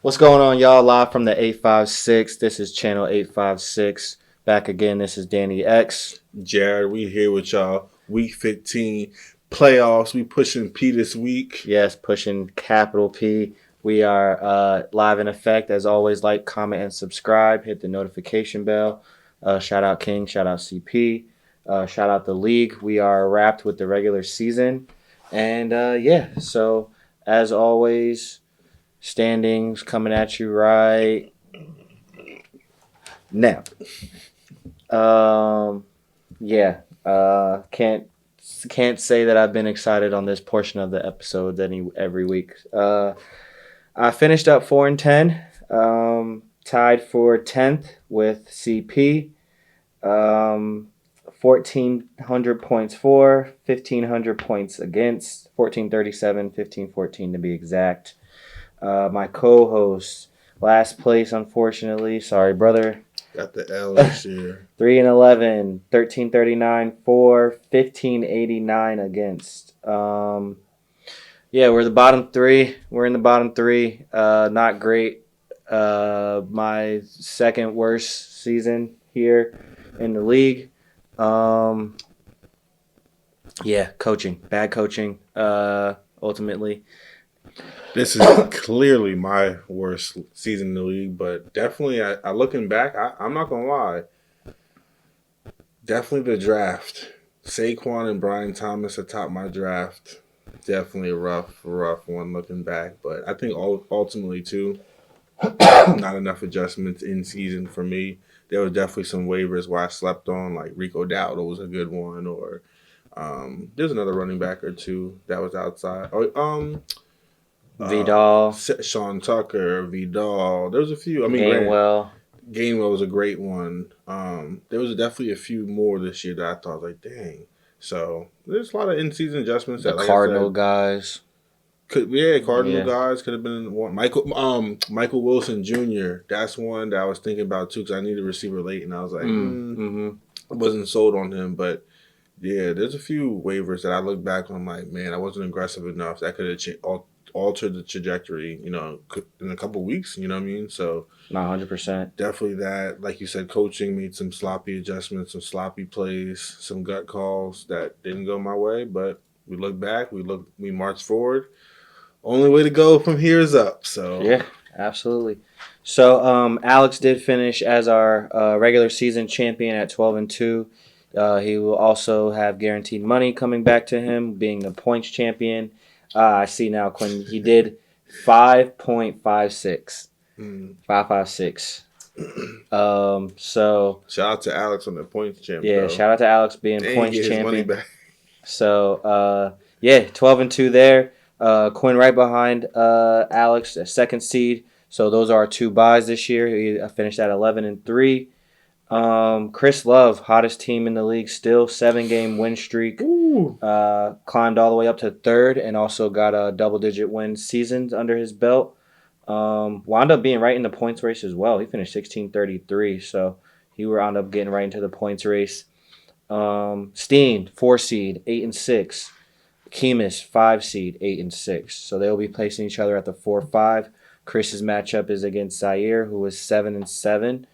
What's going on, y'all? Live from the 856. This is channel 856. Back again. This is Danny X. Jared, we here with y'all. Week 15 playoffs. We pushing P this week. Yes, pushing capital P. We are live in effect. As always, like, comment, and subscribe. Hit the notification bell. Shout out King. Shout out CP. Shout out the league. We are wrapped with the regular season. And so as always, standings coming at you right now. Can't say that I've been excited on this portion of the episodes every week. I finished up 4-10, tied for 10th with CP. 1,400 points for, 1,500 points against, 1,437, 1,514 to be exact. My co-host, last place, unfortunately. Sorry, brother. Got the L this year. 3-11, 1,339 for, 1,589 against. We're the bottom three. We're in the bottom three. Not great. My second worst season here in the league. Coaching. Bad coaching, ultimately. This is clearly my worst season in the league, but definitely, I looking back, I'm not going to lie. Definitely the draft. Saquon and Brian Thomas atop my draft. Definitely a rough one looking back, but I think ultimately, too, not enough adjustments in season for me. There was definitely some waivers where I slept on, like Rico Dowdle was a good one, or there's another running back or two that was outside. Vidal. Sean Tucker, Vidal. There was a few. Gainwell. Gainwell was a great one. There was definitely a few more this year that I thought, like, dang. So there's a lot of in-season adjustments. The Cardinal guys. Cardinal guys could have been one. Michael Wilson Jr. That's one that I was thinking about too, because I needed a receiver late, and I was like, I wasn't sold on him. But yeah, there's a few waivers that I look back on, like, man, I wasn't aggressive enough. That could have altered the trajectory, in a couple of weeks. You know what I mean? So, 100%. Definitely that. Like you said, coaching made some sloppy adjustments, some sloppy plays, some gut calls that didn't go my way. But we look back, we march forward. Only way to go from here is up. So yeah, absolutely. So Alex did finish as our regular season champion at 12-2. He will also have guaranteed money coming back to him, being the points champion. I see now, Quinn. He did 5.56. 5.56. So shout out to Alex on the points champion. Yeah, shout out to Alex being points champion. Money back. So 12-2 there. Quinn right behind Alex, second seed. So those are our two buys this year. He finished at 11-3. Chris Love, hottest team in the league still, 7-game win streak. Climbed all the way up to third and also got a double-digit win seasons under his belt. Wound up being right in the points race as well. He finished 16-33, so he wound up getting right into the points race. Steamed, 4 seed, 8-6. Kemis, 5 seed, 8-6. So they'll be placing each other at the 4-5. Chris's matchup is against Zaire, who was 7-7.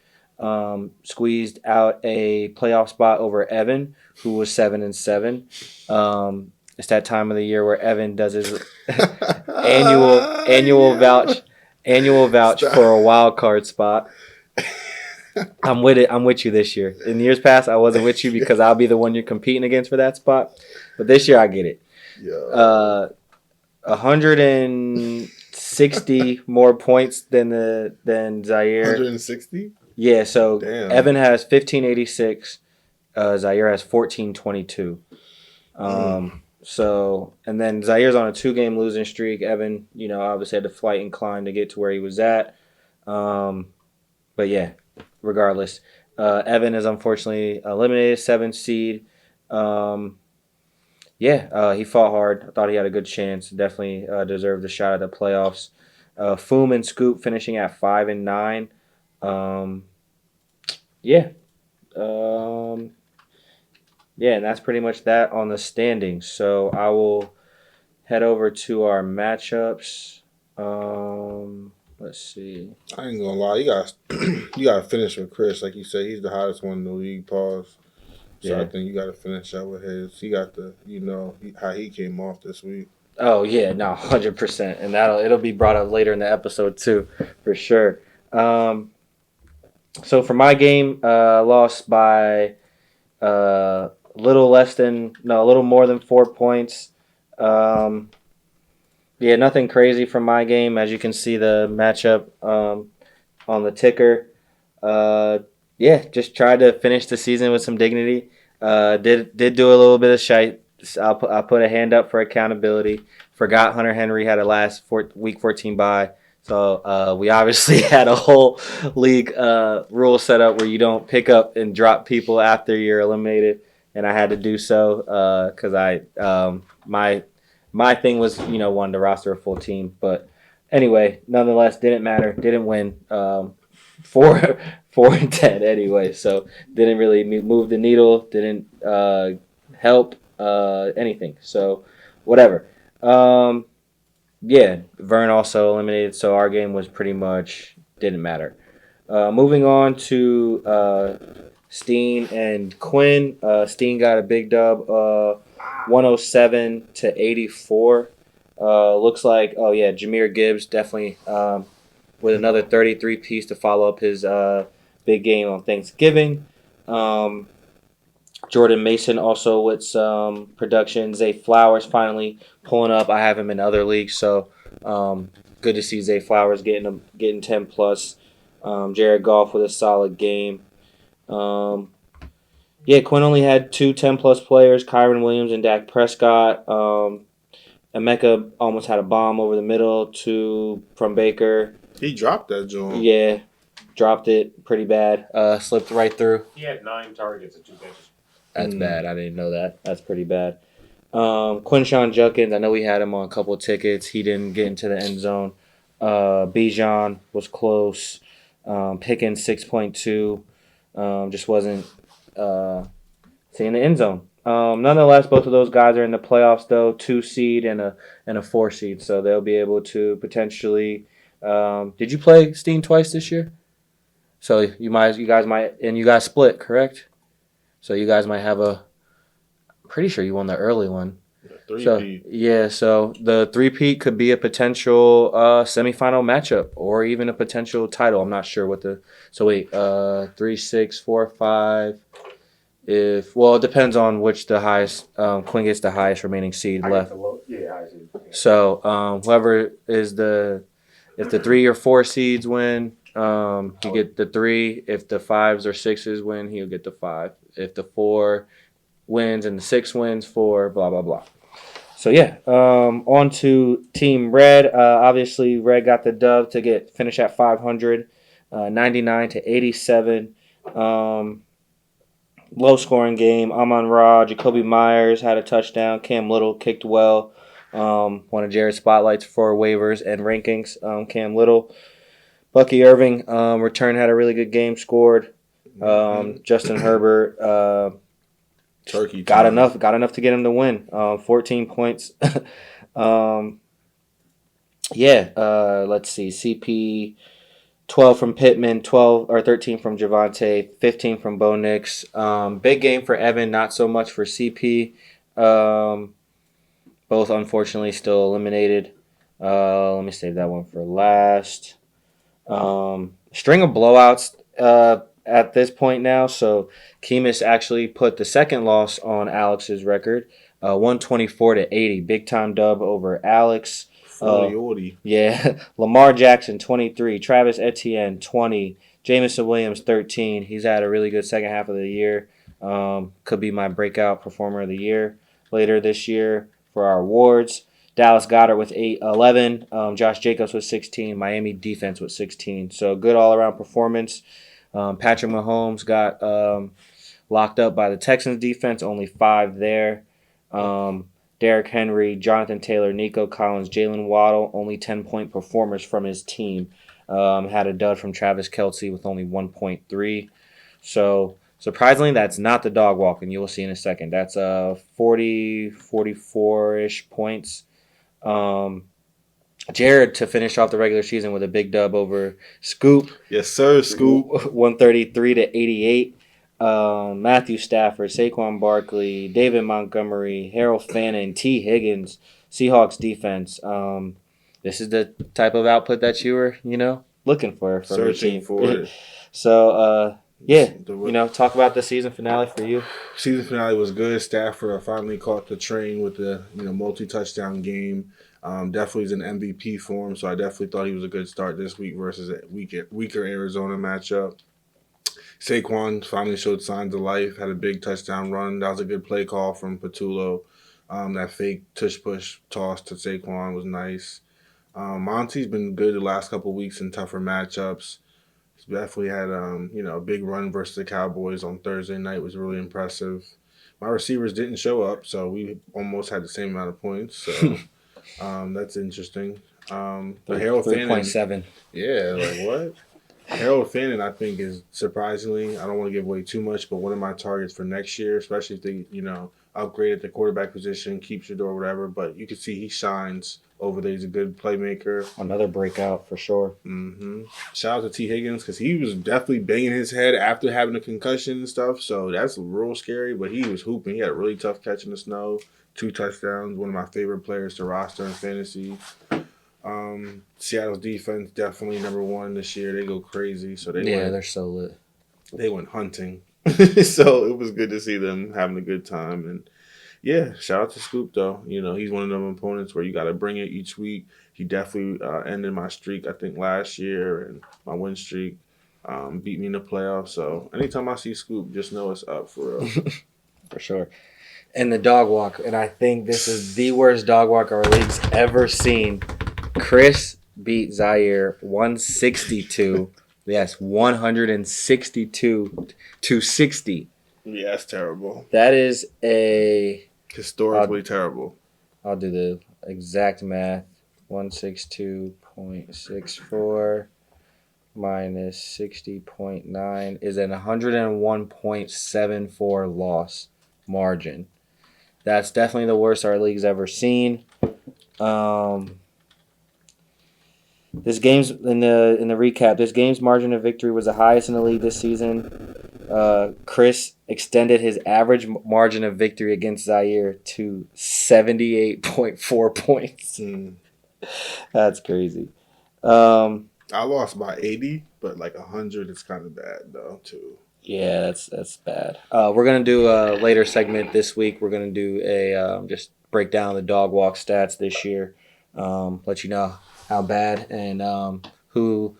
Squeezed out a playoff spot over Evan, who was 7-7. It's that time of the year where Evan does his annual vouch for a wild card spot. I'm with it. I'm with you this year. In years past, I wasn't with you because I'll be the one you're competing against for that spot. But this year, I get it. 160 more points than Zaire. 160? Yeah, so damn. Evan has 1586. Zaire has 1422. So, and then Zaire's on a 2-game losing streak. Evan, obviously had the flight and climb to get to where he was at. But yeah, regardless, Evan is unfortunately eliminated, 7th seed. He fought hard. I thought he had a good chance. Definitely deserved a shot at the playoffs. Foom and Scoop finishing at 5-9. And that's pretty much that on the standings. So I will head over to our matchups. Let's Let's see. I ain't gonna lie, you gotta finish with Chris. Like you said, he's the hottest one in the league. Pause. So I Yeah. think you gotta finish up with his. He got the how he came off this week. Oh yeah, no, 100%, and it'll be brought up later in the episode too, for sure. Um, so for my game, lost by a little more than 4 points. Um, yeah, nothing crazy from my game. As you can see, the matchup on the ticker. Uh, yeah, just tried to finish the season with some dignity. Did do a little bit of shite. I'll put a hand up for accountability. Forgot Hunter Henry had a week 14 bye. So we obviously had a whole league rule set up where you don't pick up and drop people after you're eliminated, and I had to do so because my thing was wanting to roster a full team. But anyway, nonetheless, didn't matter. Didn't win. 4-10 anyway, so didn't really move the needle. Didn't help anything. So whatever. Yeah, Vern also eliminated, so our game was pretty much didn't matter. Moving on to Steen and Quinn. Steen got a big dub, 107-84. Looks like, oh yeah, Jahmyr Gibbs definitely with another 33 piece to follow up his big game on Thanksgiving. Jordan Mason also with some production. Zay Flowers finally pulling up. I have him in other leagues, so good to see Zay Flowers getting 10 plus. Jared Goff with a solid game. Yeah, Quinn only had 10 plus players, Kyron Williams and Dak Prescott. Emeka almost had a bomb over the middle from Baker. He dropped that joint. Yeah, dropped it pretty bad. Slipped right through. He had 9 targets and 2 catches. That's bad. I didn't know that. That's pretty bad. Quinshawn Judkins, I know we had him on a couple of tickets. He didn't get into the end zone. Bijan was close. Pickens 6.2. Just wasn't seeing the end zone. Nonetheless, both of those guys are in the playoffs though, 2 seed and a 4 seed, so they'll be able to potentially. Did you play Steen twice this year? So you guys might, and you guys split, correct? So you guys might have I'm pretty sure you won the early one. So the 3-peat could be a potential semifinal matchup or even a potential title. I'm not sure what so wait, 3, 6, 4, 5. It depends on which the highest Quinn gets the highest remaining seed left. Highest seed. So whoever is if the 3 or 4 seeds win, you get the 3. If the 5s or 6s win, he'll get the 5. If the 4 wins and the 6 wins, 4, blah blah blah. So yeah, on to Team Red. Obviously, Red got the dub to finish at 500, 99-87. Low scoring game. Amon-Ra, Jacoby Myers had a touchdown. Cam Little kicked well. One of Jared's spotlights for waivers and rankings. Cam Little. Bucky Irving return had a really good game. Scored. Justin Herbert Turkey got enough to get him to win. 14 points. Let's see. CP 12 from Pittman, 12 or 13 from Javonte, 15 from Bo Nix. Big game for Evan, not so much for CP. Both unfortunately still eliminated. Let me save that one for last. String of blowouts at this point now. So Kemis actually put the second loss on Alex's record, 124-80. Big time dub over Alex. 40. Yeah. Lamar Jackson, 23. Travis Etienne, 20. Jamison Williams, 13. He's had a really good second half of the year. Could be my breakout performer of the year later this year for our awards. Dallas Goedert with 11. Josh Jacobs with 16. Miami defense with 16. So good all-around performance. Patrick Mahomes got locked up by the Texans defense. Only 5 there. Derrick Henry, Jonathan Taylor, Nico Collins, Jalen Waddle, only 10-point performers from his team. Had a dud from Travis Kelce with only 1.3. So surprisingly, that's not the dog walk, and you will see in a second. That's 40, 44-ish points. Jared to finish off the regular season with a big dub over Scoop. Yes, sir, Scoop. 133-88. Matthew Stafford, Saquon Barkley, David Montgomery, Harold Fannin, T. Higgins, Seahawks defense. This is the type of output that you were, looking for from your Searching team. for it. So, talk about the season finale for you. Season finale was good. Stafford finally caught the train with the multi-touchdown game. Definitely is in MVP form, so I definitely thought he was a good start this week versus a weaker Arizona matchup. Saquon finally showed signs of life, had a big touchdown run. That was a good play call from Patullo. That fake tush-push toss to Saquon was nice. Monty's been good the last couple of weeks in tougher matchups. He's definitely had a big run versus the Cowboys on Thursday night was really impressive. My receivers didn't show up, so we almost had the same amount of points. So that's interesting. But Harold Fannin, 3.7. yeah, like what? Harold Fannin, I think, is surprisingly, I don't want to give away too much, but one of my targets for next year, especially if they, upgrade at the quarterback position, keep Shador, whatever. But you can see he shines over there. He's a good playmaker. Another breakout for sure. Mm-hmm. Shout out to T. Higgins because he was definitely banging his head after having a concussion and stuff. So that's real scary. But he was hooping. He had a really tough catch in the snow. 2 touchdowns. One of my favorite players to roster in fantasy. Seattle's defense definitely number 1 this year. They go crazy. So they're so lit. They went hunting. So it was good to see them having a good time. And yeah, shout out to Scoop though. He's one of them opponents where you got to bring it each week. He definitely ended my streak, I think, last year, and my win streak. Beat me in the playoffs. So anytime I see Scoop, just know it's up for real. For sure. And the dog walk, and I think this is the worst dog walk our league's ever seen. Chris beat Zaire 162. Yes, 162 to 60. Yeah, that's terrible. That is historically terrible. I'll do the exact math. 162.64 minus 60.9 is an 101.74 loss margin. That's definitely the worst our league's ever seen. This game's in the recap. This game's margin of victory was the highest in the league this season. Chris extended his average margin of victory against Zaire to 78.4 points. That's crazy. I lost by 80, but like 100 is kind of bad though too. Yeah, that's bad. We're gonna do a later segment this week. We're gonna do a just break down the dog walk stats this year. Let you know how bad and who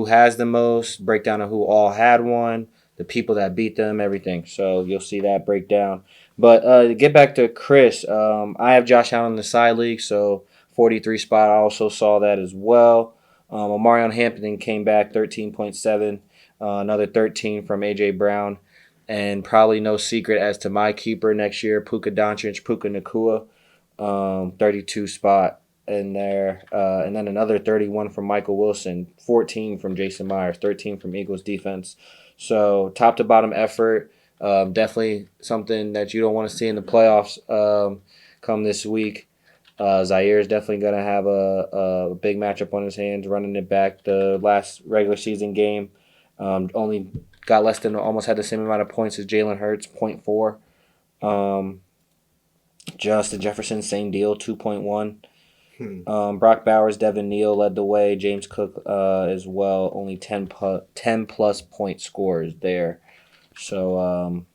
has the most. Breakdown of who all had one, the people that beat them, everything. So you'll see that breakdown. But to get back to Chris, I have Josh Allen in the side league, so 43 spot. I also saw that as well. Omarion Hampton came back 13.7. Another 13 from A.J. Brown. And probably no secret as to my keeper next year, Puka Nacua, 32 spot in there. And then another 31 from Michael Wilson, 14 from Jason Myers, 13 from Eagles defense. So top to bottom effort. Definitely something that you don't want to see in the playoffs come this week. Zaire is definitely going to have a big matchup on his hands, running it back. The last regular season game only got less than, almost had the same amount of points as Jalen Hurts, 0.4. Justin Jefferson, same deal, 2.1. Brock Bowers, Devin Neal led the way. James Cook as well, only 10 plus point scores there. So,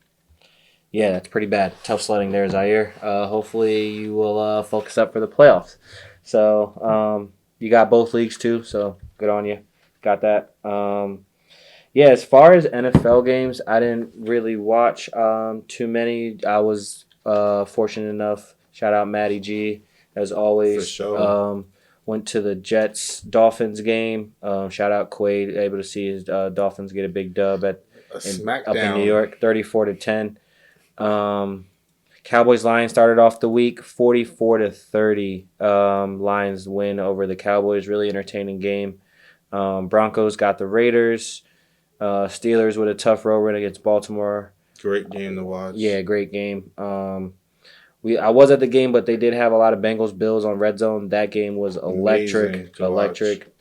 yeah, that's pretty bad. Tough sledding there, Zaire. Hopefully you will focus up for the playoffs. So you got both leagues too, so good on you. Got that. Yeah, as far as NFL games, I didn't really watch too many. I was fortunate enough, shout out Matty G, as always. For sure. Went to the Jets-Dolphins game. Shout out Quaid, able to see his Dolphins get a big dub up in New York, 34-10. Cowboys-Lions started off the week 44-30. Lions win over the Cowboys. Really entertaining game. Broncos got the Raiders. Steelers with a tough road win against Baltimore. Great game to watch. Yeah, great game. I was at the game, but they did have a lot of Bengals Bills on Red Zone. That game was Amazing electric, to watch. electric.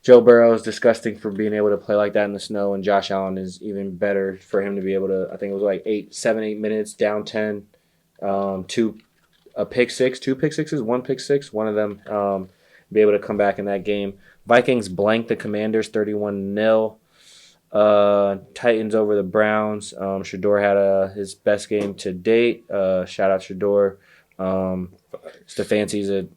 Joe Burrow is disgusting for being able to play like that in the snow, and Josh Allen is even better for him to be able to. I think it was like 8 minutes down 10, two two pick sixes, one pick six, one of them be able to come back in that game. Vikings blanked the Commanders 31-0. Titans over the Browns. Shador had his best game to date. Shout out Shador. Stefanski's a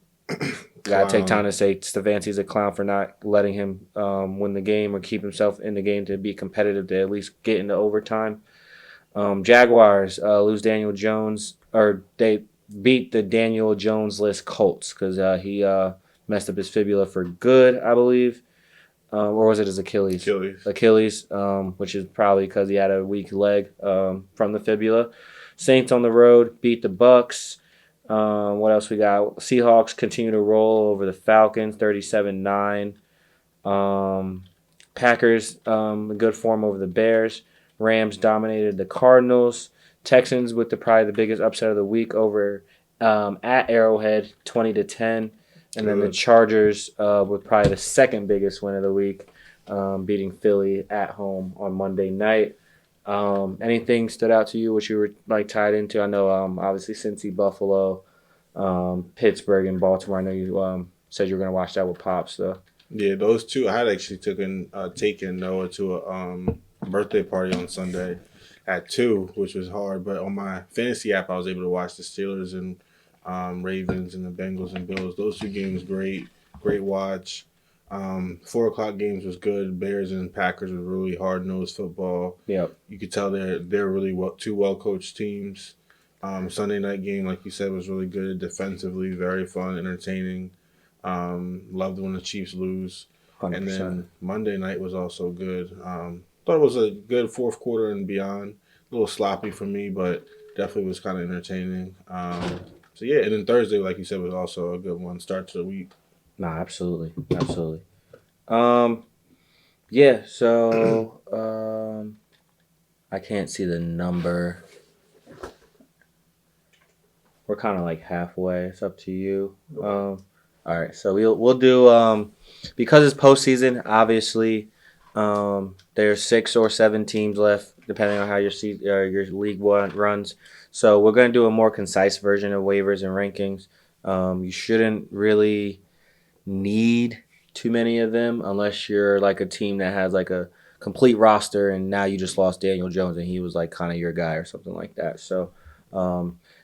gotta take time to say Stefanski's a clown for not letting him win the game or keep himself in the game to be competitive to at least get into overtime. Jaguars lose Daniel Jones, or they beat the Daniel Jones list Colts because he messed up his fibula for good, I believe. Or was it his Achilles? Achilles, which is probably because he had a weak leg from the fibula. Saints on the road beat the Bucks. What else we got? Seahawks continue to roll over the Falcons, 37-9. Packers in good form over the Bears. Rams dominated the Cardinals. Texans with probably the biggest upset of the week over at Arrowhead, 20-10. And then the Chargers with probably the second biggest win of the week, beating Philly at home on Monday night. Anything stood out to you, which you were like tied into? I know obviously Cincy, Buffalo, Pittsburgh, and Baltimore. I know you said you were going to watch that with Pops, though. Yeah, those two. I had actually taken Noah to a birthday party on Sunday at 2, which was hard. But on my fantasy app, I was able to watch the Steelers and Ravens and the Bengals and Bills. Those 2 games, great watch. 4 o'clock games was good. Bears and Packers were really hard nosed football. Yep. You could tell they're really two well coached teams. Sunday night game, like you said, was really good defensively, very fun, entertaining. Loved when the Chiefs lose. 100%. And then Monday night was also good. Thought it was a good fourth quarter and beyond. A little sloppy for me, but definitely was kind of entertaining. So yeah, and then Thursday, like you said, was also a good one. Start to the week. Nah, absolutely. Yeah, so I can't see the number. We're kind of like halfway. It's up to you. All right, so we'll do because it's postseason. Obviously, there's 6 or 7 teams left, depending on how your league runs. So we're gonna do a more concise version of waivers and rankings. You shouldn't really need too many of them unless you're like a team that has like a complete roster and now you just lost Daniel Jones and he was like kind of your guy or something like that. So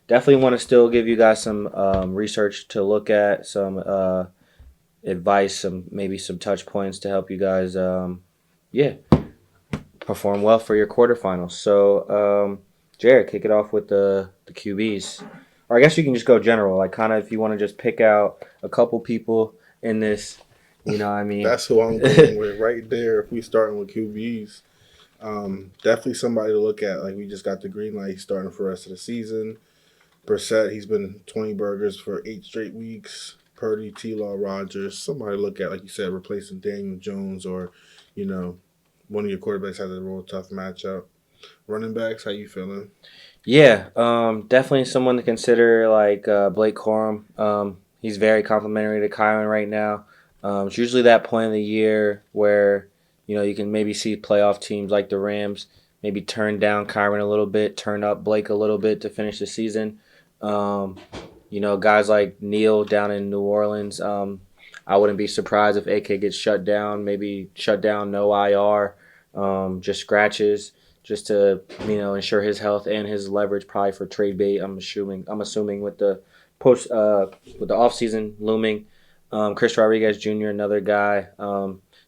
definitely want to still give you guys some research to look at, some advice, maybe some touch points to help you guys perform well for your quarterfinals. So Jared, kick it off with the QBs. Or I guess you can just go general, like kind of if you want to just pick out a couple people in this, you know what I mean? That's who I'm going with right there. If we starting with QBs, definitely somebody to look at. Like we just got the green light. He's starting for the rest of the season. Brissett, he's been 20 burgers for 8 straight weeks. Purdy, T-Law, Rogers, somebody to look at, like you said, replacing Daniel Jones or, one of your quarterbacks has a real tough matchup. Running backs, how you feeling? Yeah, definitely someone to consider, like Blake Corum. He's very complimentary to Kyron right now. It's usually that point of the year where, you can maybe see playoff teams like the Rams maybe turn down Kyron a little bit, turn up Blake a little bit to finish the season. Guys like Neal down in New Orleans, I wouldn't be surprised if AK gets shut down, maybe shut down, no IR, just scratches, just to ensure his health and his leverage probably for trade bait. I'm assuming with the offseason looming. Chris Rodriguez Jr., another guy,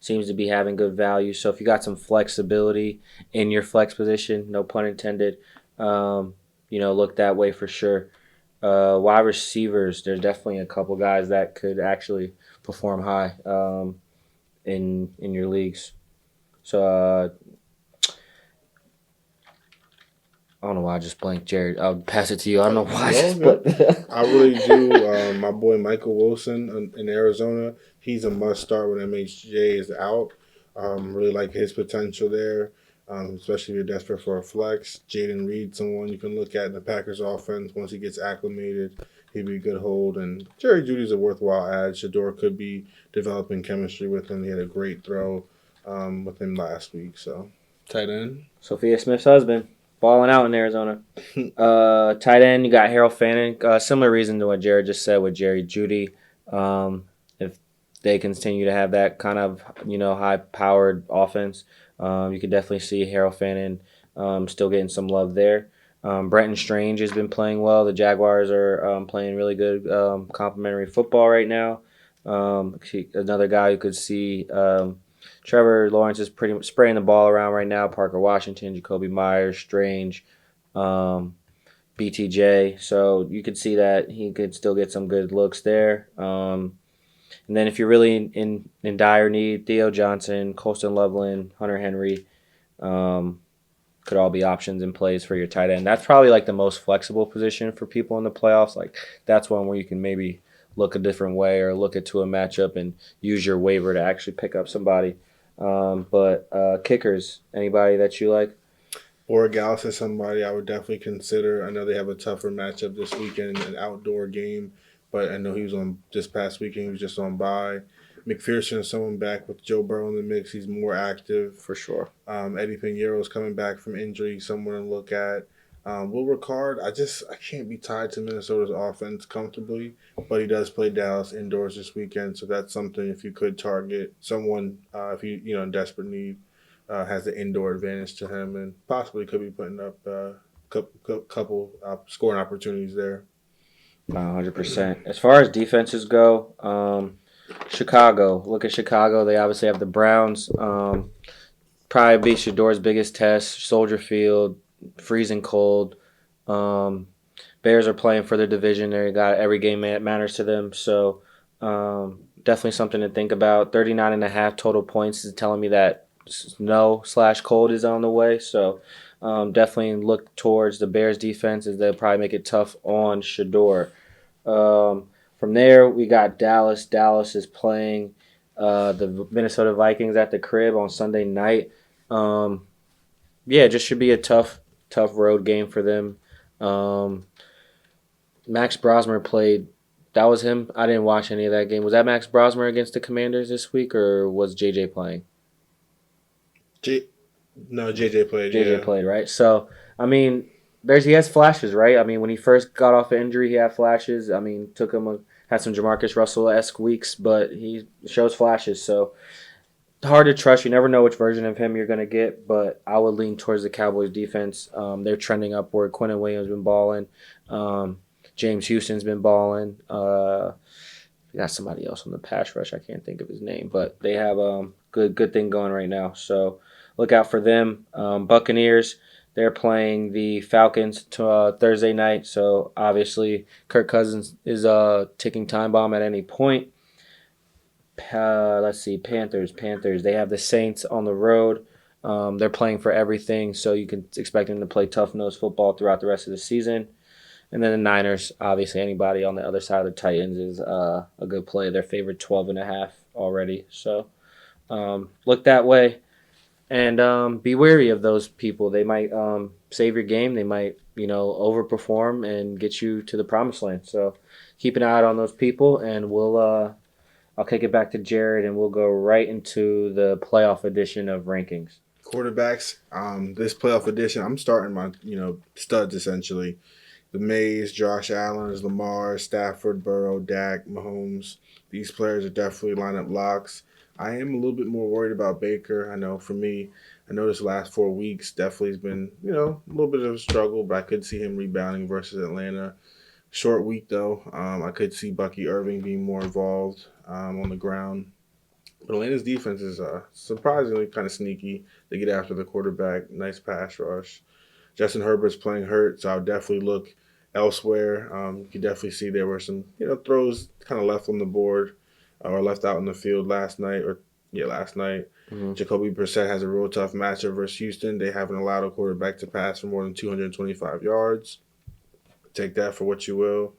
seems to be having good value. So if you got some flexibility in your flex position, no pun intended, look that way for sure. Wide receivers, there's definitely a couple guys that could actually perform high in your leagues. So I don't know why I just blanked, Jared. I'll pass it to you. I don't know why I just blanked. I really do. My boy Michael Wilson in Arizona, he's a must start when MHJ is out. Really like his potential there. especially if you're desperate for a flex. Jaden Reed, someone you can look at in the Packers offense once he gets acclimated. He'd be a good hold. And Jerry Judy's a worthwhile add. Shador could be developing chemistry with him. He had a great throw with him last week. So, tight end. Sophia Smith's husband, balling out in Arizona. Tight end, you got Harold Fannin. Similar reason to what Jared just said with Jerry Judy. If they continue to have that kind of high-powered offense, you could definitely see Harold Fannin still getting some love there. Brenton Strange has been playing well. The Jaguars are playing really good complimentary football right now. Another guy who could see Trevor Lawrence is pretty much spraying the ball around right now. Parker Washington, Jacoby Myers, Strange, BTJ. So you could see that he could still get some good looks there. And then if you're really in dire need, Theo Johnson, Colston Loveland, Hunter Henry could all be options in plays for your tight end. That's probably like the most flexible position for people in the playoffs. Like that's one where you can maybe look a different way or look into a matchup and use your waiver to actually pick up somebody. But kickers, anybody that you like? Borregales is somebody I would definitely consider. I know they have a tougher matchup this weekend, an outdoor game, but I know he was on this past weekend. He was just on bye. McPherson is someone back with Joe Burrow in the mix. He's more active. For sure. Eddie Pinheiro is coming back from injury. Someone to look at. Will Ricard, I can't be tied to Minnesota's offense comfortably, but he does play Dallas indoors this weekend, so that's something if you could target someone if you in desperate need. Has the indoor advantage to him and possibly could be putting up a couple scoring opportunities there. 100%. As far as defenses go, Chicago. Look at Chicago. They obviously have the Browns. Probably be Shador's biggest test. Soldier Field, freezing cold. Bears are playing for their division. They got every game matters to them. So definitely something to think about. 39.5 total points is telling me that snow/cold is on the way. So definitely look towards the Bears defense as they'll probably make it tough on Shador. From there, we got Dallas. Dallas is playing the Minnesota Vikings at the crib on Sunday night. It just should be a tough road game for them. Max Brosmer played. That was him. I didn't watch any of that game. Was that Max Brosmer against the Commanders this week, or was JJ playing? JJ played. JJ played, right? So, I mean, he has flashes, right? I mean, when he first got off of injury, he had flashes. I mean, had some Jamarcus Russell-esque weeks, but he shows flashes. So, hard to trust. You never know which version of him you're going to get, but I would lean towards the Cowboys defense. They're trending upward. Quinnen Williams been balling. James Houston's been balling. We got somebody else on the pass rush. I can't think of his name, but they have good thing going right now. So look out for them. Buccaneers, they're playing the Falcons Thursday night. So obviously Kirk Cousins is a ticking time bomb at any point. Let's see, Panthers. They have the Saints on the road. They're playing for everything, so you can expect them to play tough-nosed football throughout the rest of the season. And then the Niners, obviously anybody on the other side of the Titans is a good play. They're favored 12.5 already. So look that way and be wary of those people. They might save your game. They might, overperform and get you to the promised land. So keep an eye out on those people, and I'll kick it back to Jared, and we'll go right into the playoff edition of rankings. Quarterbacks, this playoff edition, I'm starting my, studs essentially. The Mays, Josh Allen, Lamar, Stafford, Burrow, Dak, Mahomes. These players are definitely lineup locks. I am a little bit more worried about Baker. I know for me, this last 4 weeks definitely has been, a little bit of a struggle, but I could see him rebounding versus Atlanta. Short week, though. I could see Bucky Irving being more involved on the ground. But Atlanta's defense is surprisingly kind of sneaky. They get after the quarterback. Nice pass rush. Justin Herbert's playing hurt, so I'll definitely look elsewhere. You can definitely see there were some throws kind of left on the board or left out in the field last night. Mm-hmm. Jacoby Brissett has a real tough matchup versus Houston. They haven't allowed a quarterback to pass for more than 225 yards. Take that for what you will.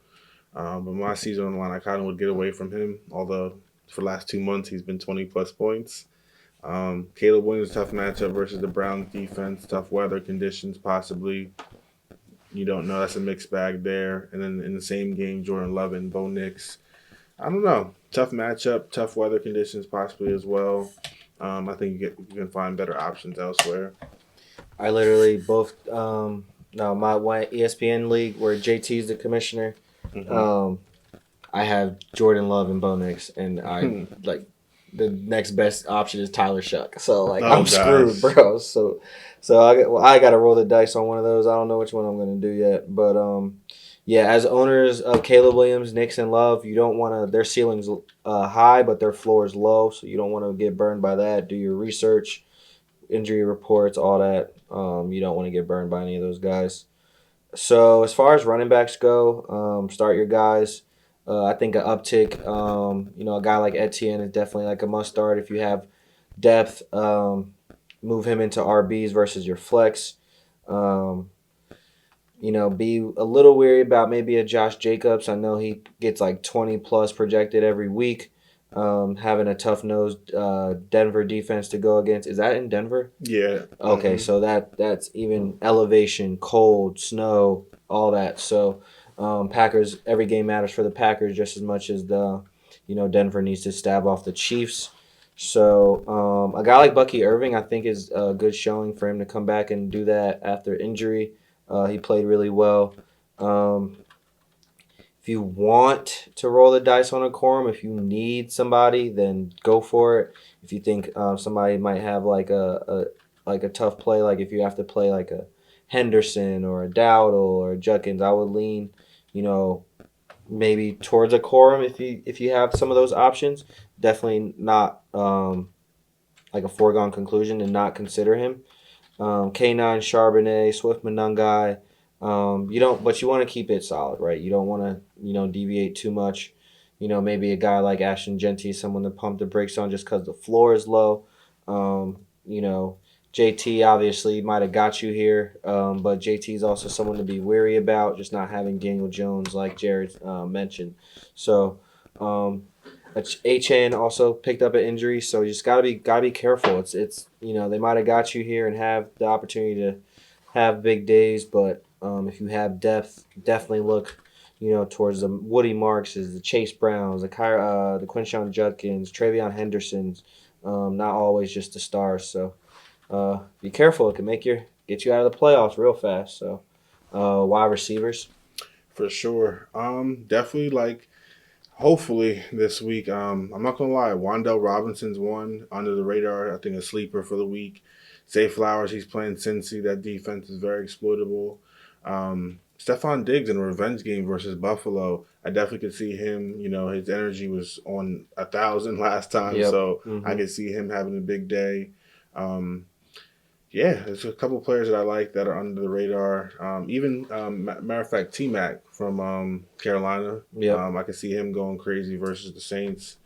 But my season on the line, I kind of would get away from him, although for the last 2 months he's been 20-plus points. Caleb Williams, tough matchup versus the Browns defense, tough weather conditions possibly. You don't know. That's a mixed bag there. And then in the same game, Jordan Love and Bo Nix. I don't know. Tough matchup, tough weather conditions possibly as well. I think you can find better options elsewhere. I literally both no my one ESPN league where JT's the commissioner. Mm-hmm. Um, I have Jordan Love and Bo Nix, and I like the next best option is Tyler Shuck. So like Oh I'm screwed, gosh. bro. So I got to roll the dice on one of those. I don't know which one I'm gonna do yet, but yeah, as owners of Caleb Williams, Nix, and Love, you don't want to. Their ceilings high, but their floor is low, so you don't want to get burned by that. Do your research, injury reports, all that. You don't want to get burned by any of those guys. So as far as running backs go, start your guys. I think an uptick. A guy like Etienne is definitely like a must start if you have depth. Move him into RBs versus your flex. Um, be a little weary about maybe a Josh Jacobs. I know he gets like 20 plus projected every week. Having a tough nosed Denver defense to go against. Is that in Denver? Yeah. Okay, so that's even elevation, cold, snow, all that. So Packers, every game matters for the Packers just as much as Denver needs to stab off the Chiefs. So a guy like Bucky Irving, I think, is a good showing for him to come back and do that after injury. He played really well. Um, if you want to roll the dice on a quorum, if you need somebody, then go for it. If you think somebody might have like a tough play, like if you have to play like a Henderson or a Dowdle or a Judkins, I would lean, you know, maybe towards a quorum if you have some of those options. Definitely not like a foregone conclusion and not consider him. K9, Charbonnet, Swift Manungai. But you want to keep it solid, right? You don't want to, deviate too much. Maybe a guy like Ashton Genty, someone to pump the brakes on just because the floor is low. Um, you know, JT obviously might have got you here, but JT is also someone to be wary about, just not having Daniel Jones like Jared mentioned. So, HN also picked up an injury, so you just gotta be careful. It's they might have got you here and have the opportunity to have big days, but if you have depth, definitely look towards the Woody Markses, the Chase Browns, the Quinshon Judkins, Travion Hendersons. Not always just the stars. So be careful. It can get you out of the playoffs real fast. So wide receivers. For sure. Definitely like hopefully this week. I'm not gonna lie, Wandell Robinson's one under the radar. I think a sleeper for the week. Zay Flowers, he's playing Cincy. That defense is very exploitable. Stephon Diggs in a revenge game versus Buffalo. I definitely could see him. His energy was on 1,000 last time, Yep. so I Mm-hmm. could see him having a big day. Um, yeah, there's a couple players that I like that are under the radar. Even matter of fact, T Mac from Carolina. Yep. I could see him going crazy versus the Saints.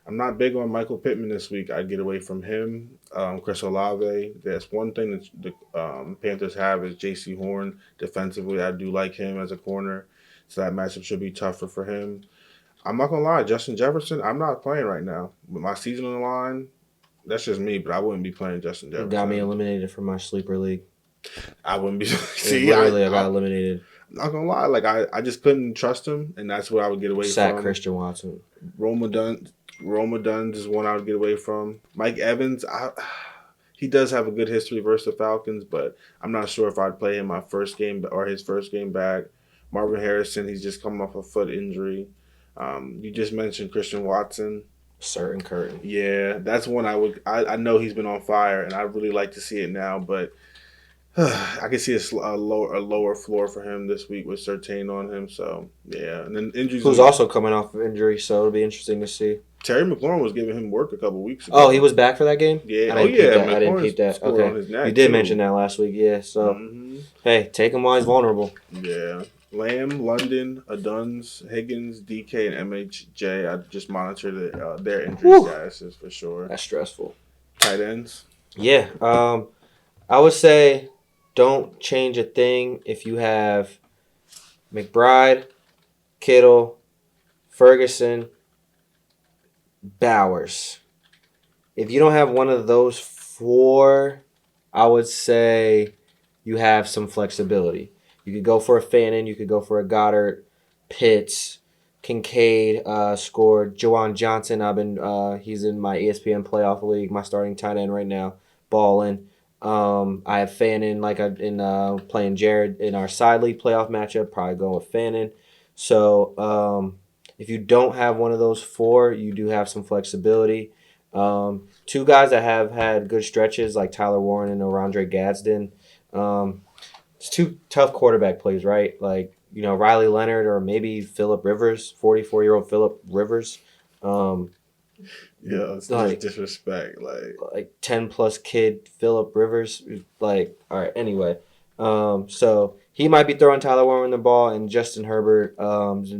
I'm not big on Michael Pittman this week. I'd get away from him. Chris Olave. That's one thing that the Panthers have is J.C. Horn defensively. I do like him as a corner, so that matchup should be tougher for him. I'm not gonna lie, Justin Jefferson. I'm not playing right now with my season on the line. That's just me, but I wouldn't be playing Justin It got me Jefferson. eliminated from my sleeper league. I wouldn't be. It See, literally, I got I'm eliminated. not gonna lie. Like I just couldn't trust him, and that's what I would get away Sat from. Christian Watson. Roma Dunn, Roma Dunn's is one I would get away from. Mike Evans, he does have a good history versus the Falcons, but I'm not sure if I'd play him my first game or his first game back. Marvin Harrison, he's just coming off a foot injury. You just mentioned Christian Watson. Certain Curtin. Yeah, that's one I would. I know he's been on fire, and I really like to see it now, but I can see a lower floor for him this week with Surtain on him. So yeah, and then injuries. Who's also coming off of injury, so it'll be interesting to see. Terry McLaurin was giving him work a couple weeks ago. Oh, he was back for that game? Yeah. I Oh didn't peep yeah. that. I didn't peep McLaurin that. scored on Okay. his neck. You did too. mention that last week, yeah. So, Mm-hmm. hey, take him while he's vulnerable. Yeah. Lamb, London, Aduns, Higgins, DK, and MHJ. I just monitor their injury Whew. statuses for sure. That's stressful. Tight ends. Yeah. I would say don't change a thing if you have McBride, Kittle, Ferguson, Bowers. if you don't have one of those four, I would say you have some flexibility. You could go for a Fannin, you could go for a Goddard, Pitts, Kincaid scored. Jawan Johnson, he's in my ESPN playoff league, my starting tight end right now, balling. I have Fannin playing Jared in our side league playoff matchup. Probably going with Fannin. So if you don't have one of those four, you do have some flexibility. Two guys that have had good stretches like Tyler Warren and Orandre Gadsden. It's two tough quarterback plays, right? Like, Riley Leonard or maybe Phillip Rivers, 44-year-old Phillip Rivers. Um, Yeah, it's just like disrespect. like 10 plus kid Phillip Rivers. Like, all right, anyway. So he might be throwing Tyler Warren the ball, and Justin Herbert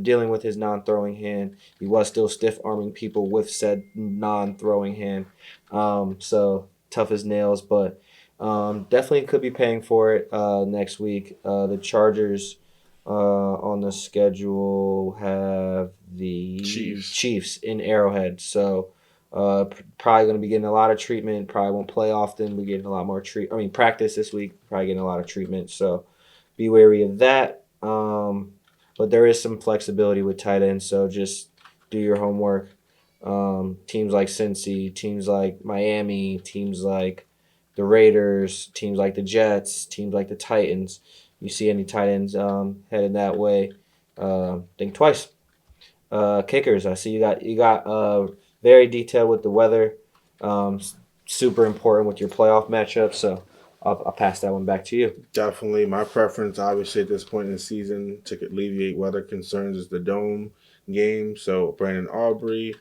dealing with his non-throwing hand. He was still stiff arming people with said non-throwing hand. So tough as nails, but definitely could be paying for it next week. The Chargers on the schedule have the Chiefs. Chiefs in Arrowhead. So probably going to be getting a lot of treatment. Probably won't play often. We're getting a lot more practice this week. Probably getting a lot of treatment. So be wary of that. But there is some flexibility with tight ends. So just do your homework. Teams like Cincy, teams like Miami, teams like the Raiders, teams like the Jets, teams like the Titans. You see any tight ends heading that way, think twice. Kickers. I see you got very detailed with the weather. Um, Super important with your playoff matchup. So I'll pass that one back to you. Definitely, my preference, obviously, at this point in the season to alleviate weather concerns is the dome game. So Brandon Aubrey,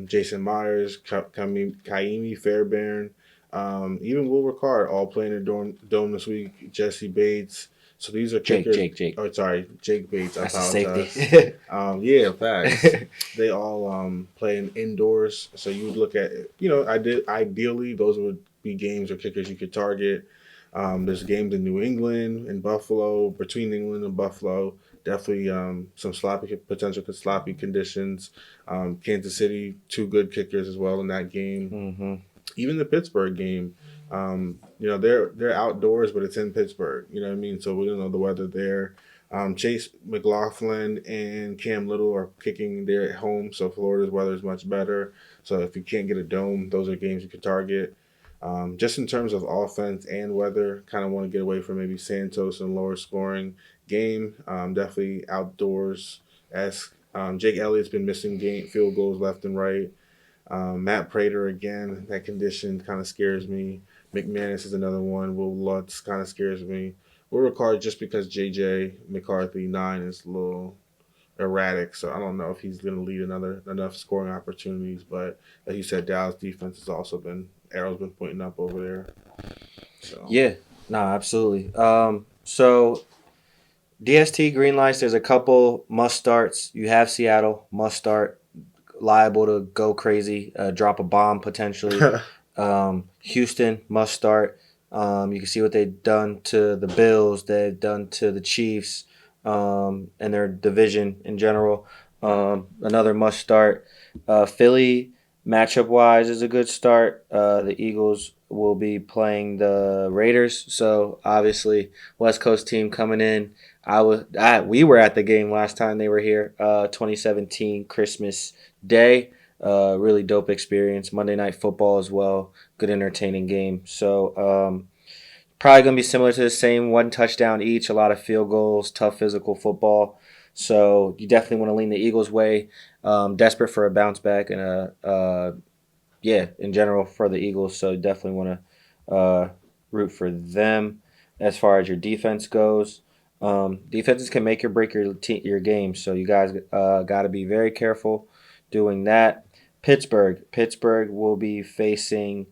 Jason Myers, Kaimi Fairbairn, even Will Ricard all playing the dome this week. Jesse Bates. So these are kickers. Jake. Oh, sorry, Jake Bates. I That's a apologize. safety. Yeah, facts. They all playing indoors. So you would look at, ideally those would be games or kickers you could target. There's games in New England and Buffalo, between England and Buffalo. Definitely some potential sloppy conditions. Kansas City, two good kickers as well in that game. Mm-hmm. Even the Pittsburgh game, they're outdoors, but it's in Pittsburgh. You know what I mean? So we don't know the weather there. Chase McLaughlin and Cam Little are kicking there at home, so Florida's weather is much better. So if you can't get a dome, those are games you can target. Just in terms of offense and weather, kind of want to get away from maybe Santos and lower scoring game. Definitely outdoors. As Jake Elliott's been missing field goals left and right. Matt Prater again, that condition kind of scares me. McManus is another one. Will Lutz kind of scares me. Will Ricard just because JJ McCarthy 9 is a little erratic, so I don't know if he's going to lead enough scoring opportunities. But like you said, Dallas defense has also been arrows been pointing up over there. So Yeah, no, absolutely. So DST green lights. There's a couple must starts. You have Seattle must start, liable to go crazy, drop a bomb potentially. Houston must start. You can see what they've done to the Bills. They've done to the Chiefs, and their division in general. Another must start. Philly matchup wise is a good start. The Eagles will be playing the Raiders, so obviously West Coast team coming in. We were at the game last time they were here, 2017 Christmas Day. Really dope experience. Monday Night Football as well. Good entertaining game. So probably going to be similar to the same, one touchdown each, a lot of field goals, tough physical football. So you definitely want to lean the Eagles' way. Desperate for a bounce back and in general for the Eagles. So definitely want to root for them. As far as your defense goes, defenses can make or break your game. So you guys got to be very careful doing that. Pittsburgh will be facing,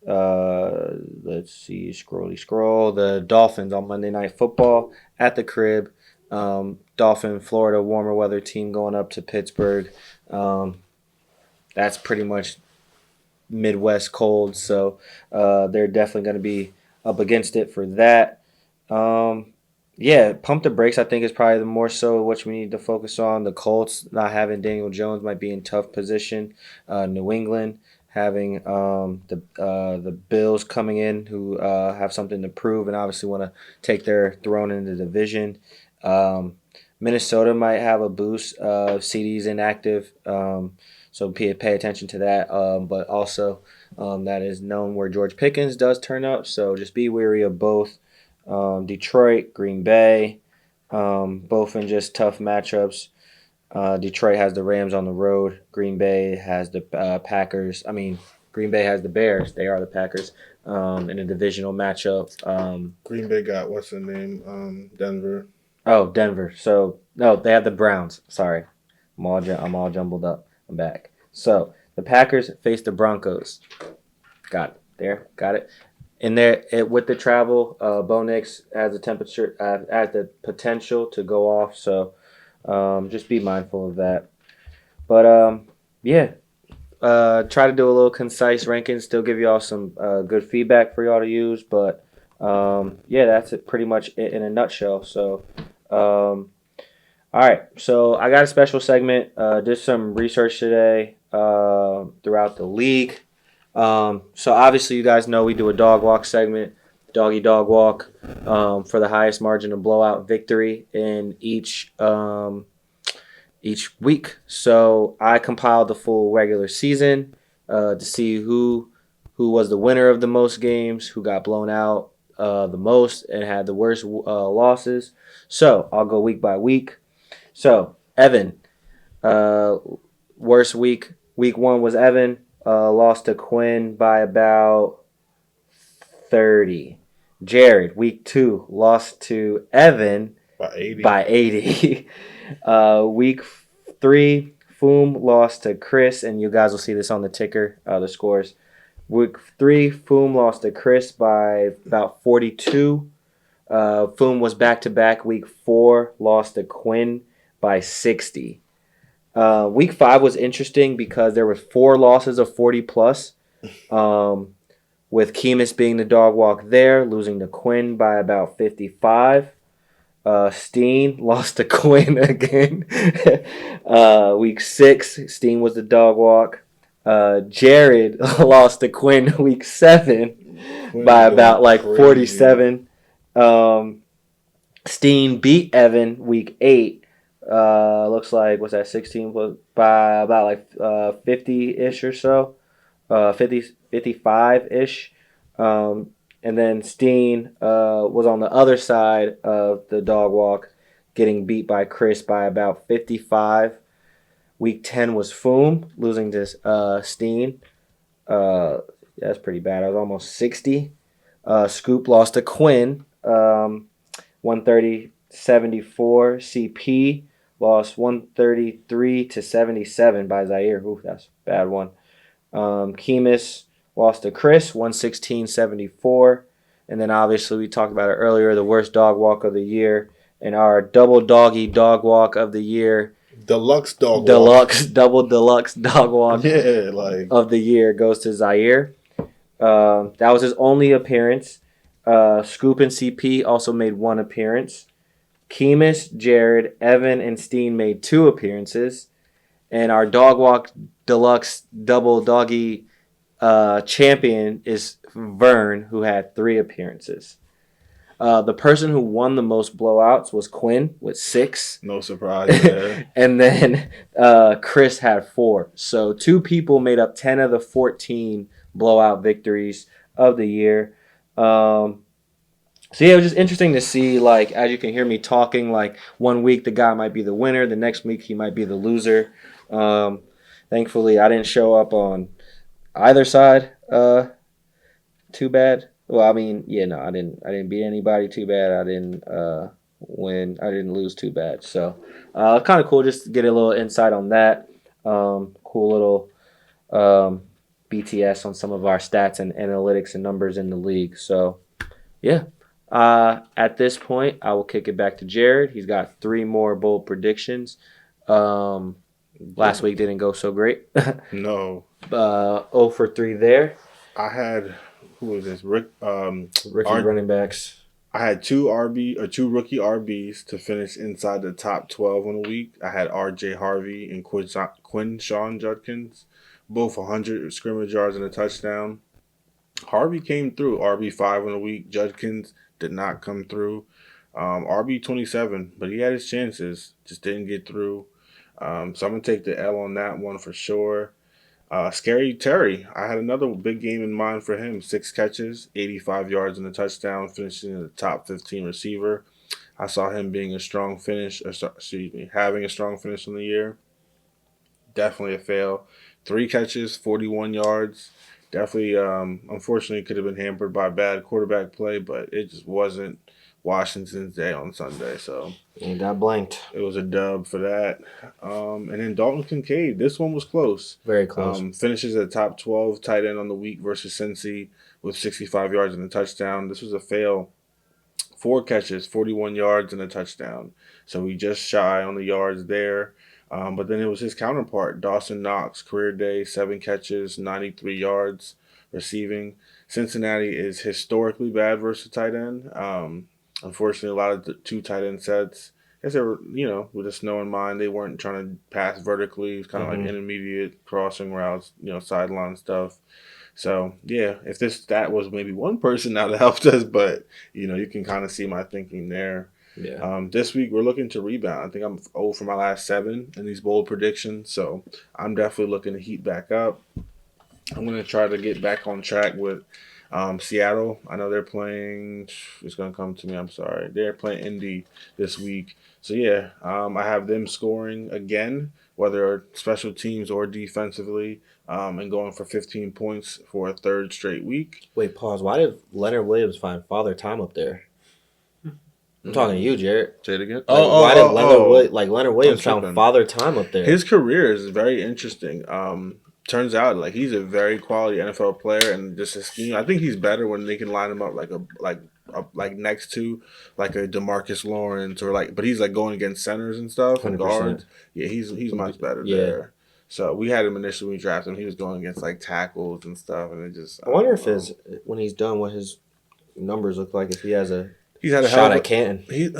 let's see, scroll, the Dolphins on Monday Night Football at the crib. Florida, warmer weather team going up to Pittsburgh. That's pretty much Midwest cold, so they're definitely going to be up against it for that. Pump the brakes, I think, is probably the more so what we need to focus on. The Colts not having Daniel Jones might be in tough position. New England having the Bills coming in who have something to prove and obviously want to take their throne in the division. Minnesota might have a boost of CDs inactive, so pay attention to that. But also, that is known where George Pickens does turn up, so just be wary of both. Detroit, Green Bay, both in just tough matchups. Detroit has the Rams on the road. Green Bay has the Packers. I mean, Green Bay has the Bears. They are the Packers in a divisional matchup. Green Bay got what's the name? Denver. Oh, Denver. So no, they have the Browns. Sorry, I'm all jumbled up. I'm back. So the Packers face the Broncos. Got it. There, got it. In there, with the travel, Bo Nix has the temperature, has the potential to go off. So just be mindful of that. But yeah, try to do a little concise ranking. Still give y'all some good feedback for y'all to use. But yeah, that's it, pretty much it in a nutshell. So. All right, so I got a special segment. Did some research today throughout the league. So obviously, you guys know we do a dog walk segment, doggy dog walk, for the highest margin of blowout victory in each week. So I compiled the full regular season to see who was the winner of the most games, who got blown out the most, and had the worst losses. So I'll go week by week. So Evan, worst week. Week 1 was Evan. Lost to Quinn by about 30. Jared, week 2, lost to Evan By 80. by 80. Week 3, Foom lost to Chris, and you guys will see this on the ticker, the scores. Week 3, Foom lost to Chris by about 42. Foom was back-to-back. Week 4, lost to Quinn by 60. Week 5 was interesting because there were 4 losses of 40-plus, with Kemis being the dog walk there, losing to Quinn by about 55. Steen lost to Quinn again. Week 6, Steen was the dog walk. Jared lost to Quinn week 7 by about like 47. Steen beat Evan week 8. Looks like, what's that, 16 by about like 50-ish or so. 55-ish. And then Steen was on the other side of the dog walk, getting beat by Chris by about 55. Week 10 was Foom, losing to Steen. That's pretty bad. I was almost 60. Scoop lost to Quinn, 130-74. CP lost 133-77 by Zaire. Ooh, that's a bad one. Kemis lost to Chris, 116-74. And then obviously we talked about it earlier, the worst dog walk of the year. And our double doggy dog walk of the year. Deluxe dog Deluxe, walk. Double deluxe dog walk of the year goes to Zaire. That was his only appearance. Scoop and CP also made 1 appearance. Kemis, Jared, Evan, and Steen made 2 appearances. And our dog walk deluxe double doggy champion is Vern, who had 3 appearances. The person who won the most blowouts was Quinn with 6. No surprise there. And then Chris had 4. So 2 people made up 10 of the 14 blowout victories of the year. So yeah, it was just interesting to see, like, as you can hear me talking, like, one week the guy might be the winner, the next week he might be the loser. Thankfully, I didn't show up on either side too bad. Well, I mean, yeah, no, I didn't beat anybody too bad. I didn't win. I didn't lose too bad. So kind of cool just to get a little insight on that. Cool little BTS on some of our stats and analytics and numbers in the league. So yeah. At this point, I will kick it back to Jared. He's got 3 more bold predictions. Last week didn't go so great. No. 0 for 3 there. I had, who was this? Rookie running backs. I had 2 rookie RBs to finish inside the top 12 in a week. I had R.J. Harvey and Quinn Sean Judkins. both 100 scrimmage yards and a touchdown. Harvey came through. RB5 on the week. Judkins did not come through. RB27, but he had his chances, just didn't get through. So I'm going to take the L on that one for sure. Scary Terry, I had another big game in mind for him. 6 catches, 85 yards and a touchdown, finishing in the top 15 receiver. I saw him being a strong finish, having a strong finish on the year. Definitely a fail. 3 catches, 41 yards. Definitely, unfortunately, could have been hampered by bad quarterback play, but it just wasn't Washington's day on Sunday. So And got blanked. it was a dub for that. And then Dalton Kincaid. This one was close. Very close. Finishes at top 12 tight end on the week versus Cincy with 65 yards and a touchdown. This was a fail. 4 catches, 41 yards and a touchdown. So he just shy on the yards there. But then it was his counterpart, Dawson Knox, career day, 7 catches, 93 yards receiving. Cincinnati is historically bad versus tight end. Unfortunately, a lot of the 2 tight end sets. I guess they were, with the snow in mind, they weren't trying to pass vertically. It was kind of like intermediate crossing routes, sideline stuff. So, yeah, if that was maybe one person, that would have helped us. But, you can kind of see my thinking there. Yeah. This week, we're looking to rebound. I think I'm 0 for my last 7 in these bold predictions. So, I'm definitely looking to heat back up. I'm going to try to get back on track with Seattle. I know they're playing. It's going to come to me. I'm sorry. They're playing Indy this week. So, yeah, I have them scoring again, whether special teams or defensively, and going for 15 points for a 3rd straight week. Wait, pause. Why did Leonard Williams find Father Time up there? I'm talking to you, Jared. Say it again. Why did Leonard Williams found Father Time up there? His career is very interesting. Turns out like he's a very quality NFL player, and just his scheme. I think he's better when they can line him up like next to like a DeMarcus Lawrence but he's like going against centers and stuff and 100%. guards. Yeah, he's much better there. So we had him initially when we drafted him. He was going against like tackles and stuff, and it just. I wonder if when he's done, what his numbers look like if he has he's had a shot at Canton.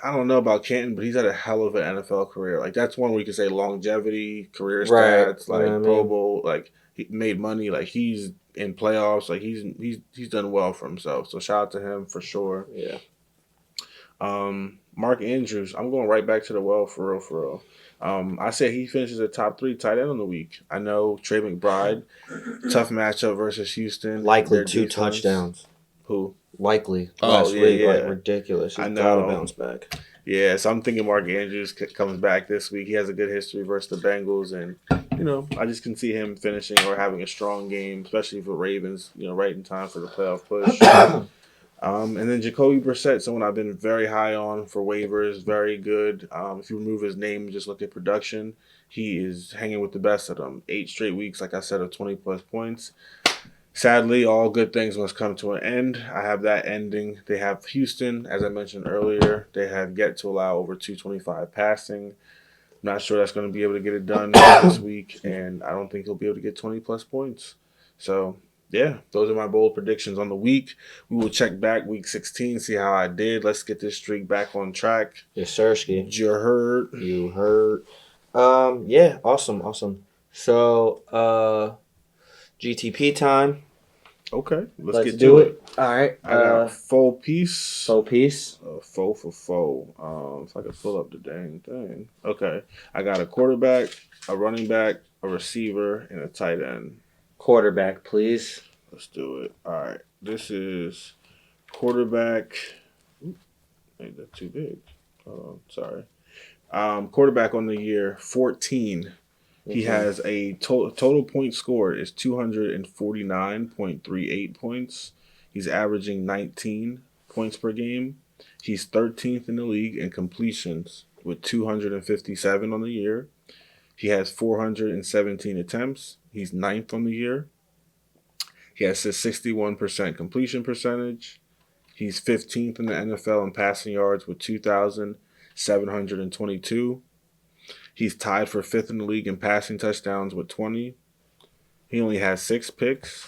I don't know about Canton, but he's had a hell of an NFL career. Like that's one where you can say longevity, career Right. stats, like Pro Bowl, like he made money, like he's in playoffs, like he's done well for himself. So shout out to him for sure. Yeah. Mark Andrews, I'm going right back to the well for real. I say he finishes a top 3 tight end on the week. I know Trey McBride, tough matchup versus Houston. Likely 2 touchdowns. Who? Likely. Last week, like ridiculous. He's gotta bounce back. Yeah, so I'm thinking Mark Andrews comes back this week. He has a good history versus the Bengals, and I just can see him finishing or having a strong game, especially for Ravens. Right in time for the playoff push. And then Jacoby Brissett, someone I've been very high on for waivers, very good. If you remove his name and just look at production, he is hanging with the best of them. 8 straight weeks, like I said, of 20-plus points. Sadly, all good things must come to an end. I have that ending. They have Houston, as I mentioned earlier. They have yet to allow over 225 passing. Not sure that's going to be able to get it done this week, and I don't think he'll be able to get 20-plus points. So, yeah, those are my bold predictions on the week. We will check back week 16, see how I did. Let's get this streak back on track. Yes, sirski. You heard. Yeah, awesome. So, GTP time. Okay, let's get do to it. All right. I got full piece. Full piece. Foe for foe. If I could pull up the dang thing. Okay. I got a quarterback, a running back, a receiver, and a tight end. Quarterback, please. Let's do it. All right. This is quarterback. Ooh, made that too big. Sorry. Quarterback on the year, 14. He has a total points scored is 249.38 points. He's averaging 19 points per game. He's 13th in the league in completions with 257 on the year. He has 417 attempts. He's 9th on the year. He has a 61% completion percentage. He's 15th in the NFL in passing yards with 2,722. He's tied for 5th in the league in passing touchdowns with 20. He only has 6 picks.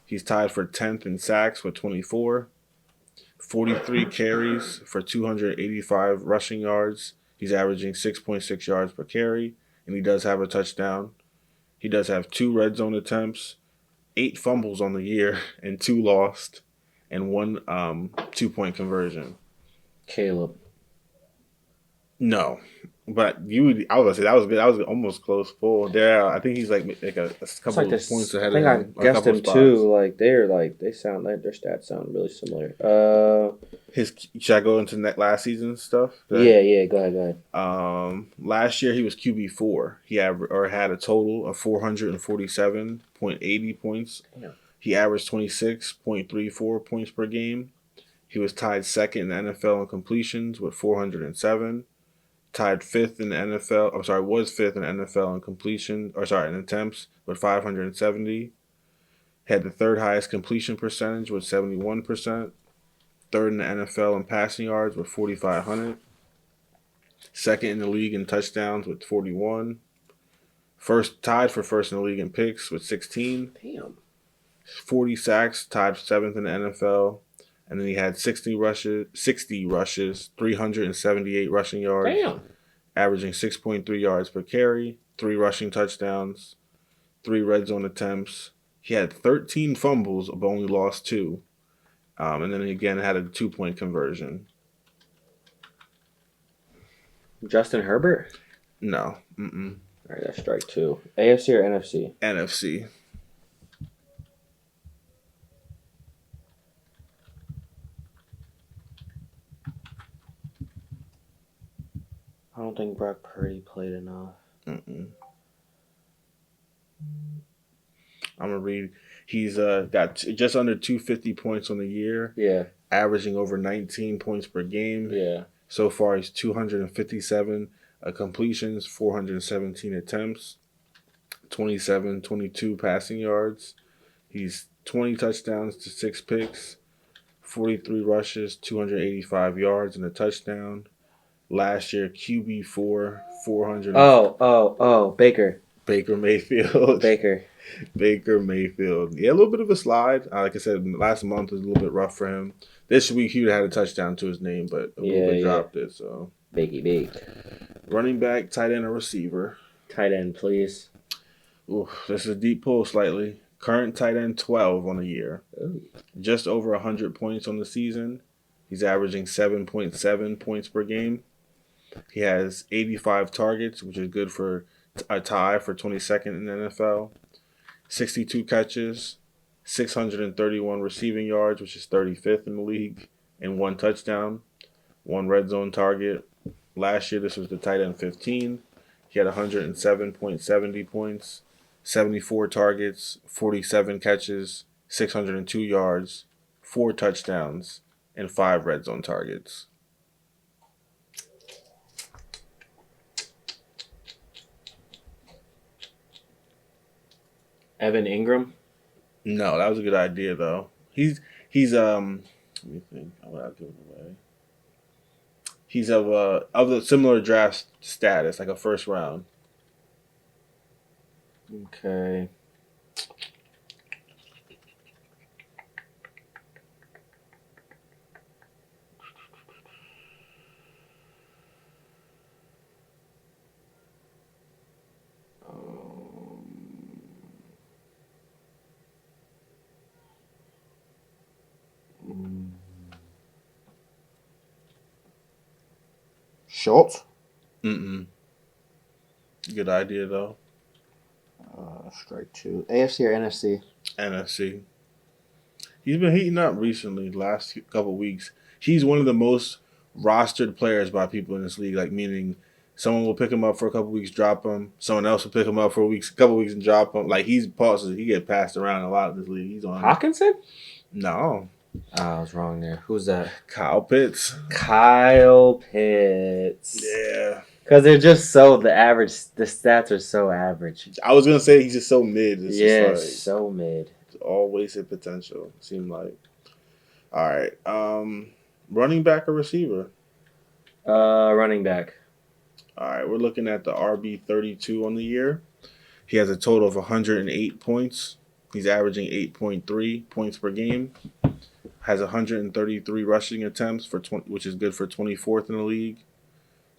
He's tied for 10th in sacks with 24. 43 carries for 285 rushing yards. He's averaging 6.6 yards per carry, and he does have a touchdown. He does have 2 red zone attempts, 8 fumbles on the year, and 2 lost, and 1 2-point conversion. Caleb. No, but I was gonna say that was good. That was almost close full. There, I think he's like a It's couple like of points this. I ahead of think I him. A guessed couple him spots. too. They sound like their stats sound really similar. Should I go into last season stuff? Yeah. Go ahead. Last year he was QB4. He had a total of 447.80 points. Damn. He averaged 26.34 points per game. He was tied second in the NFL in completions with 407. Tied fifth in the NFL. I'm sorry, was fifth in the NFL in in attempts with 570. Had the third highest completion percentage with 71%. Third in the NFL in passing yards with 4,500. Second in the league in touchdowns with 41. Tied for first in the league in picks with 16. Damn. 40 sacks, tied seventh in the NFL. And then he had 60 rushes, 378 rushing yards, Damn. averaging 6.3 yards per carry, 3 rushing touchdowns, 3 red zone attempts. He had 13 fumbles, but only lost 2. And then he again had a 2-point conversion. Justin Herbert. No. All right, that's strike 2. AFC or NFC? NFC. I don't think Brock Purdy played enough. I'm gonna read. He's got just under 250 points on the year. Yeah. Averaging over 19 points per game. Yeah. So far, he's 257 completions, 417 attempts, 22 passing yards. He's 20 touchdowns to 6 picks, 43 rushes, 285 yards, and a touchdown. Last year, QB4, 400. Baker. Baker Mayfield. Baker Mayfield. Yeah, a little bit of a slide. Like I said, last month was a little bit rough for him. This week, he would have had a touchdown to his name, but a little bit dropped it. So Bakey. Running back, tight end, or receiver. Tight end, please. Ooh, this is a deep pull slightly. Current tight end, 12 on the year. Ooh. Just over 100 points on the season. He's averaging 7.7 points per game. He has 85 targets, which is good for a tie for 22nd in the NFL. 62 catches, 631 receiving yards, which is 35th in the league, and 1 touchdown, 1 red zone target. Last year, this was the tight end 15. He had 107.70 points, 74 targets, 47 catches, 602 yards, 4 touchdowns, and 5 red zone targets. Evan Ingram. No, that was a good idea though. He's let me think. I'm gonna give it away. He's of a similar draft status, like a first round. Okay. Schultz? Good idea though. Strike 2. AFC or NFC? NFC. He's been heating up recently, the last couple of weeks. He's one of the most rostered players by people in this league, like meaning someone will pick him up for a couple of weeks, drop him. Someone else will pick him up for a couple of weeks and drop him. Like he get passed around a lot in this league. He's on Hawkinson? No. I was wrong there. Who's that? Kyle Pitts. Kyle Pitts. Yeah. Because they're just the stats are so average. I was going to say he's just so mid. It's just so mid. It's all wasted potential, it seemed like. All right. Running back or receiver? Running back. All right. We're looking at the RB32 on the year. He has a total of 108 points. He's averaging 8.3 points per game. Has 133 rushing attempts which is good for 24th in the league.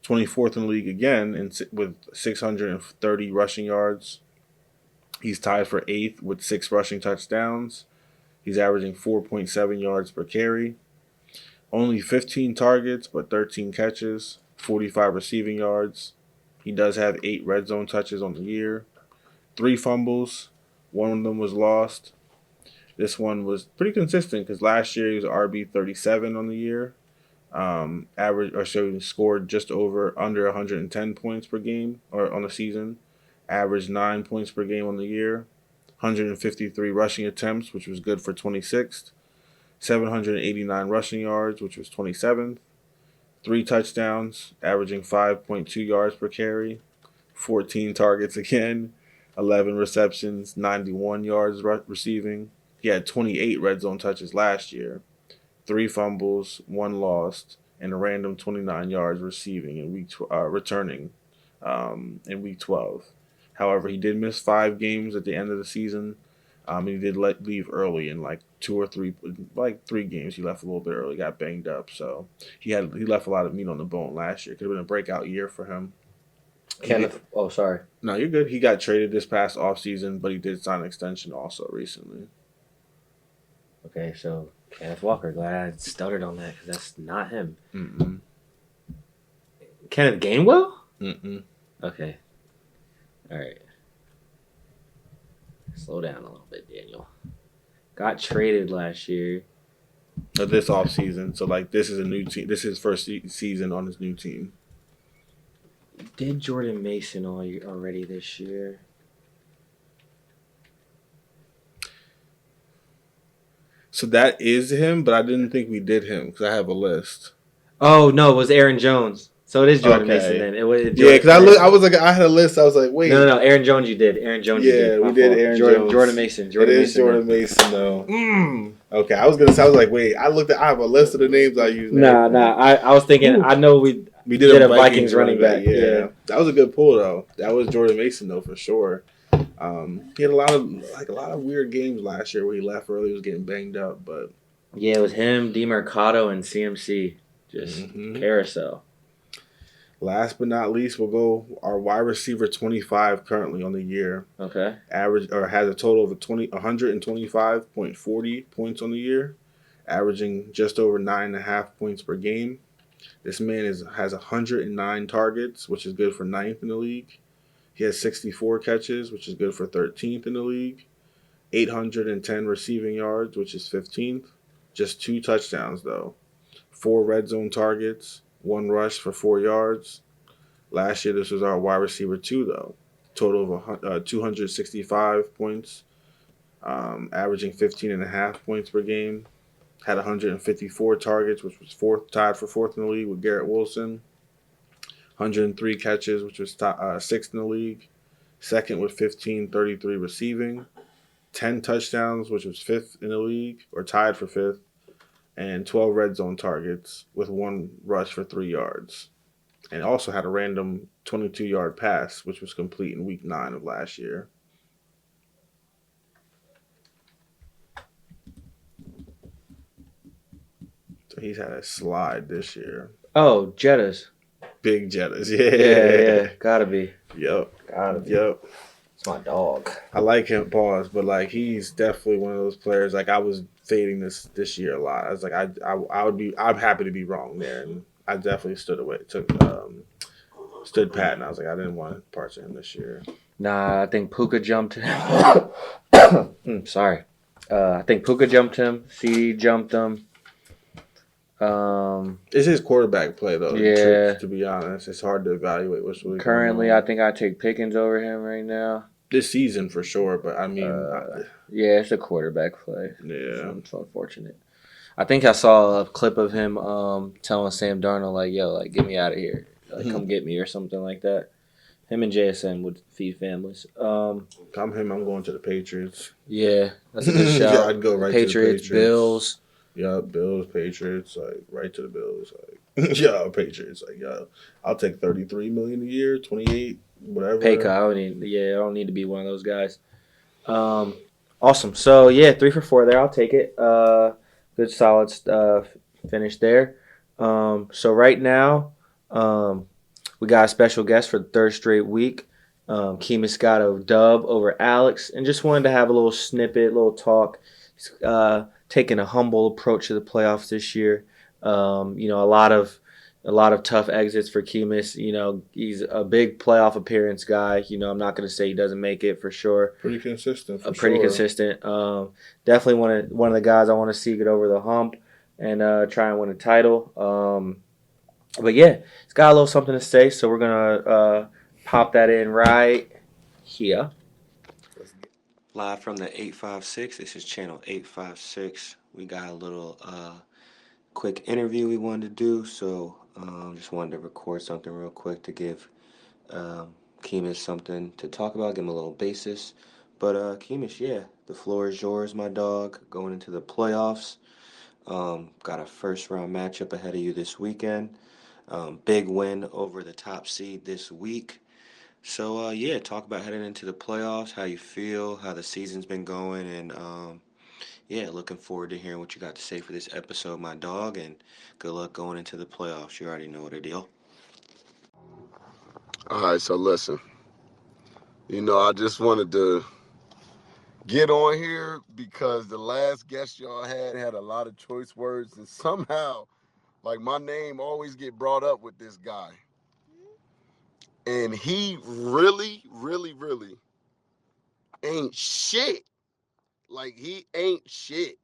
24th in the league again with 630 rushing yards. He's tied for 8th with 6 rushing touchdowns. He's averaging 4.7 yards per carry. Only 15 targets, but 13 catches, 45 receiving yards. He does have 8 red zone touches on the year, 3 fumbles. One of them was lost. This one was pretty consistent because last year he was RB37 on the year. Scored just under 110 points per game or on the season. Averaged 9 points per game on the year. 153 rushing attempts, which was good for 26th. 789 rushing yards, which was 27th. 3 touchdowns, averaging 5.2 yards per carry. 14 targets again. 11 receptions, 91 yards receiving. He had 28 red zone touches last year. 3 fumbles, 1 lost, and a random 29 yards receiving in returning in week 12. However, he did miss 5 games at the end of the season. He did leave early in like 3 games. He left a little bit early, got banged up. So he left a lot of meat on the bone last year. Could have been a breakout year for him. Kenneth. Oh, sorry. No, you're good. He got traded this past offseason, but he did sign an extension also recently. Okay, so Kenneth Walker. Glad I stuttered on that because that's not him. Mm-mm. Kenneth Gainwell? Mm-mm. Okay. All right. Slow down a little bit, Daniel. Got traded last year. This offseason. So, like, this is a new team. This is his first season on his new team. Did Jordan Mason already this year? So that is him, but I didn't think we did him because I have a list. Oh, no, it was Aaron Jones. So it is Jordan Okay. Mason then. It was Because I had a list. I was like, wait. No. Aaron Jones, you did. Aaron Jones, you did. We did Aaron Jones. Jordan Mason. It is Jordan Mason, though. Okay, I was like, wait. I have a list of the names I used. Nah. I was thinking. Ooh. I know we did a Vikings running back. Yeah, that was a good pull though. That was Jordan Mason though for sure. He had a lot of weird games last year where he left early, was getting banged up, but yeah, it was him, DeMarcado, and CMC. Just carousel. Last but not least, we'll go our wide receiver 25 currently on the year. Okay. Average or has a total of 125.40 points on the year, averaging just over 9.5 points per game. This man has 109 targets, which is good for 9th in the league. He has 64 catches, which is good for 13th in the league. 810 receiving yards, which is 15th. Just 2 touchdowns though. 4 red zone targets. 1 rush for 4 yards. Last year, this was our wide receiver 2, though. Total of 265 points, averaging 15.5 points per game. Had 154 targets, which was tied for 4th in the league with Garrett Wilson. 103 catches, which was 6th in the league. 2nd with 1533 receiving. 10 touchdowns, which was 5th in the league, or tied for 5th. And 12 red zone targets with 1 rush for 3 yards. And also had a random 22-yard pass, which was complete in week 9 of last year. So he's had a slide this year. Oh, Jettas. Big Jettas, yeah. Gotta be. Yep. Gotta be. Yep. It's my dog. I like him, pause, but like he's definitely one of those players. Like I was fading this year a lot. I was like, I'm happy to be wrong there, and I definitely stood pat, and I was like, I didn't want parts of him this year. Nah, I think Puka jumped him. Sorry. I think Puka jumped him. CD jumped him. It's his quarterback play though. Yeah. To be honest, it's hard to evaluate what's really currently. I think I take Pickens over him right now. This season for sure, but I mean, yeah, it's a quarterback play. Yeah, it's unfortunate. I think I saw a clip of him telling Sam Darnold like, "Yo, like get me out of here, come get me" or something like that. Him and JSN would feed families. I'm going to the Patriots. Yeah, that's a good shout. Yeah, I'd go right to the Patriots. Bills. Yeah, Bills, Patriots, like right to the Bills. Like, yeah, Patriots, like I'll take $33 million a year, 28, whatever. Pay cut. I don't need to be one of those guys. Awesome. So yeah, 3 for 4 there. I'll take it. Good solid finish there. So right now, we got a special guest for the 3rd straight week. Keemis got a dub over Alex, and just wanted to have a little snippet, little talk. He's taking a humble approach to the playoffs this year. A lot of tough exits for Keemis. He's a big playoff appearance guy. I'm not going to say he doesn't make it for sure. Pretty consistent for Pretty sure. consistent. Definitely one of the guys I want to see get over the hump and try and win a title. But yeah, it's got a little something to say, so we're gonna pop that in right here. Live from the 856. This is channel 856. We got a little quick interview we wanted to do, so just wanted to record something real quick to give Keemis something to talk about, give him a little basis. But Keemis, yeah, the floor is yours, my dog. Going into the playoffs. Got a first round matchup ahead of you this weekend. Big win over the top seed this week. So yeah, talk about heading into the playoffs, how you feel, how the season's been going, and yeah, looking forward to hearing what you got to say for this episode, my dog. And good luck going into the playoffs. You already know what the deal. All right, so listen, I just wanted to get on here because the last guest y'all had a lot of choice words, and somehow, like, my name always get brought up with this guy. And he really, really, really ain't shit. Like, he ain't shit.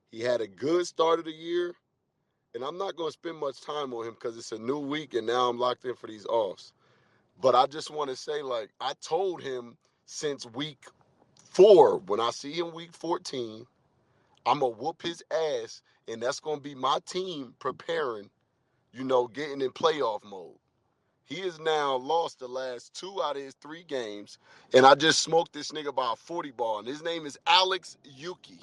He had a good start of the year, and I'm not going to spend much time on him because it's a new week, and now I'm locked in for these offs. But I just want to say, like, I told him since week 4, when I see him week 14, I'm going to whoop his ass, and that's going to be my team preparing, getting in playoff mode. He has now lost the last 2 out of his 3 games, and I just smoked this nigga by a 40 ball, and his name is Alex Yuki.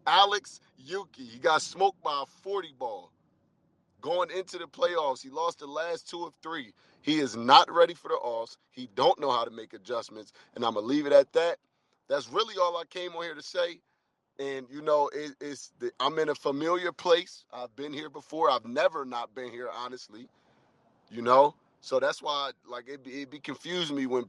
Alex Yuki. He got smoked by a 40 ball. Going into the playoffs, he lost the last 2 of 3. He is not ready for the offs. He don't know how to make adjustments, and I'm going to leave it at that. That's really all I came on here to say. And, I'm in a familiar place. I've been here before. I've never not been here, honestly. So that's why, like, it be confusing me when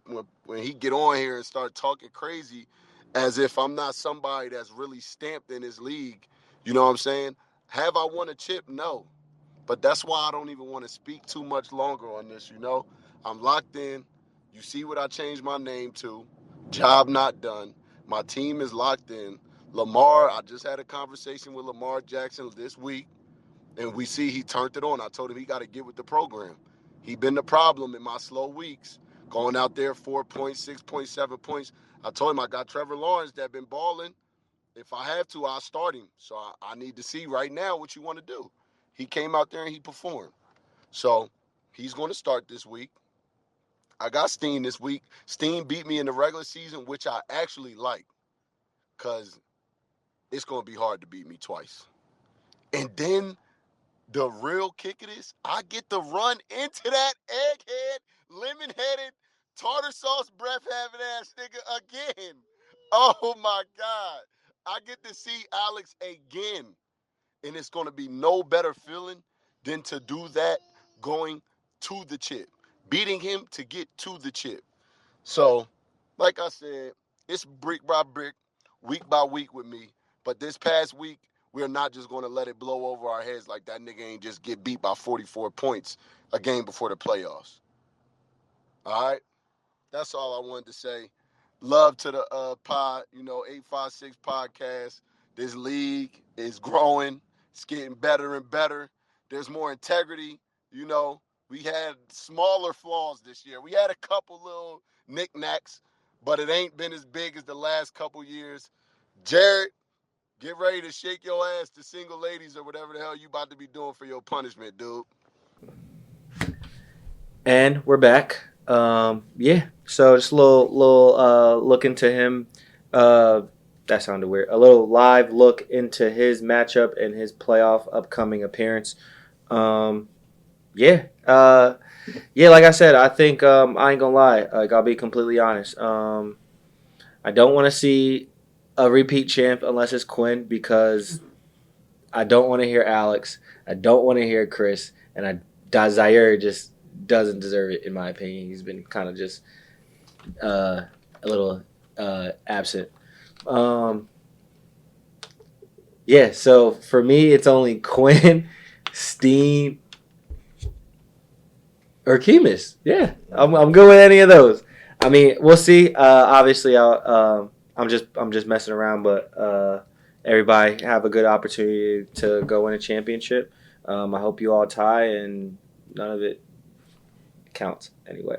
he get on here and start talking crazy as if I'm not somebody that's really stamped in his league. You know what I'm saying? Have I won a chip? No. But that's why I don't even want to speak too much longer on this, I'm locked in. You see what I changed my name to. Job not done. My team is locked in. Lamar, I just had a conversation with Lamar Jackson this week, and we see he turned it on. I told him he got to get with the program. He been the problem in my slow weeks, going out there 4 points, 6.7 points. I told him I got Trevor Lawrence that been balling. If I have to, I'll start him. So I need to see right now what you want to do. He came out there and he performed. So he's going to start this week. I got Steen this week. Steen beat me in the regular season, which I actually like, because it's going to be hard to beat me twice. And then the real kick of this, I get to run into that egghead, lemon-headed, tartar sauce breath having ass nigga again. Oh my God. I get to see Alex again. And it's going to be no better feeling than to do that going to the chip. Beating him to get to the chip. So, like I said, it's brick by brick, week by week with me. But this past week, we're not just going to let it blow over our heads like that nigga ain't just get beat by 44 points a game before the playoffs. All right? That's all I wanted to say. Love to the pod, 856 podcast. This league is growing. It's getting better and better. There's more integrity. We had smaller flaws this year. We had a couple little knickknacks, but it ain't been as big as the last couple years. Jared, get ready to shake your ass to single ladies or whatever the hell you about to be doing for your punishment, dude. And we're back. Yeah. So just a little look into him. That sounded weird. A little live look into his matchup and his playoff upcoming appearance. Yeah. Yeah. Like I said, I think I ain't gonna lie. Like I'll be completely honest. I don't want to see a repeat champ unless it's Quinn because I don't want to hear Alex. I don't want to hear Chris, and Zaire just doesn't deserve it in my opinion. He's been kind of just a little absent. Um, yeah, so for me, it's only Quinn, Steen, or Kemis. Yeah, I'm good with any of those. I mean, we'll see. Obviously, I'm just messing around, but everybody have a good opportunity to go win a championship. I hope you all tie, and none of it counts anyway.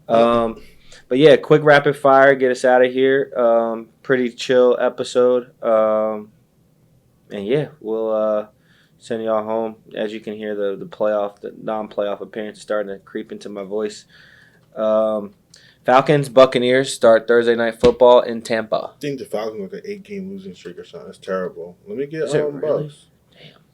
Um, but yeah, quick rapid fire, get us out of here. Pretty chill episode. And yeah, we'll send y'all home. As you can hear, the non-playoff appearance is starting to creep into my voice. Um, Falcons Buccaneers start Thursday night football in Tampa. I think the Falcons like an 8-game losing streak or something. That's terrible. Let me get Is it really? Bucks.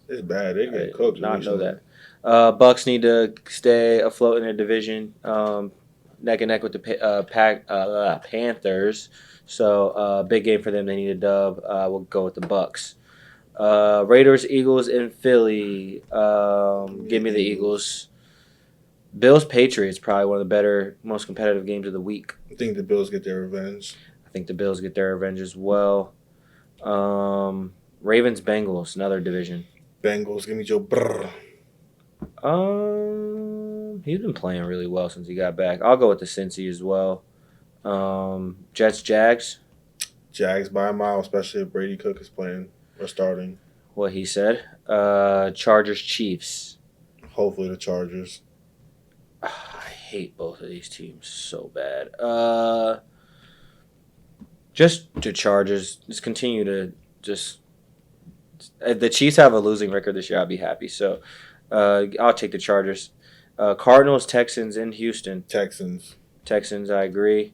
It's bad. They I get did cooked. not know recently. that. Bucks need to stay afloat in their division, neck and neck with the Panthers. So big game for them. They need a dub. We'll go with the Bucks. Raiders, Eagles in Philly. Give me the Eagles. Bills, Patriots, probably one of the better, most competitive games of the week. I think the Bills get their revenge. I think the Bills get their revenge as well. Ravens, Bengals, another division. Bengals, give me Joe Brr. He's been playing really well since he got back. I'll go with the Cincy as well. Jets, Jags. Jags by a mile, especially if Brady Cook is playing or starting. What he said. Chargers, Chiefs. Hopefully the Chargers. I hate both of these teams so bad. Just the Chargers. Just continue to just. The Chiefs have a losing record this year. I'll be happy. So, I'll take the Chargers. Cardinals, Texans in Houston. Texans. Texans, I agree.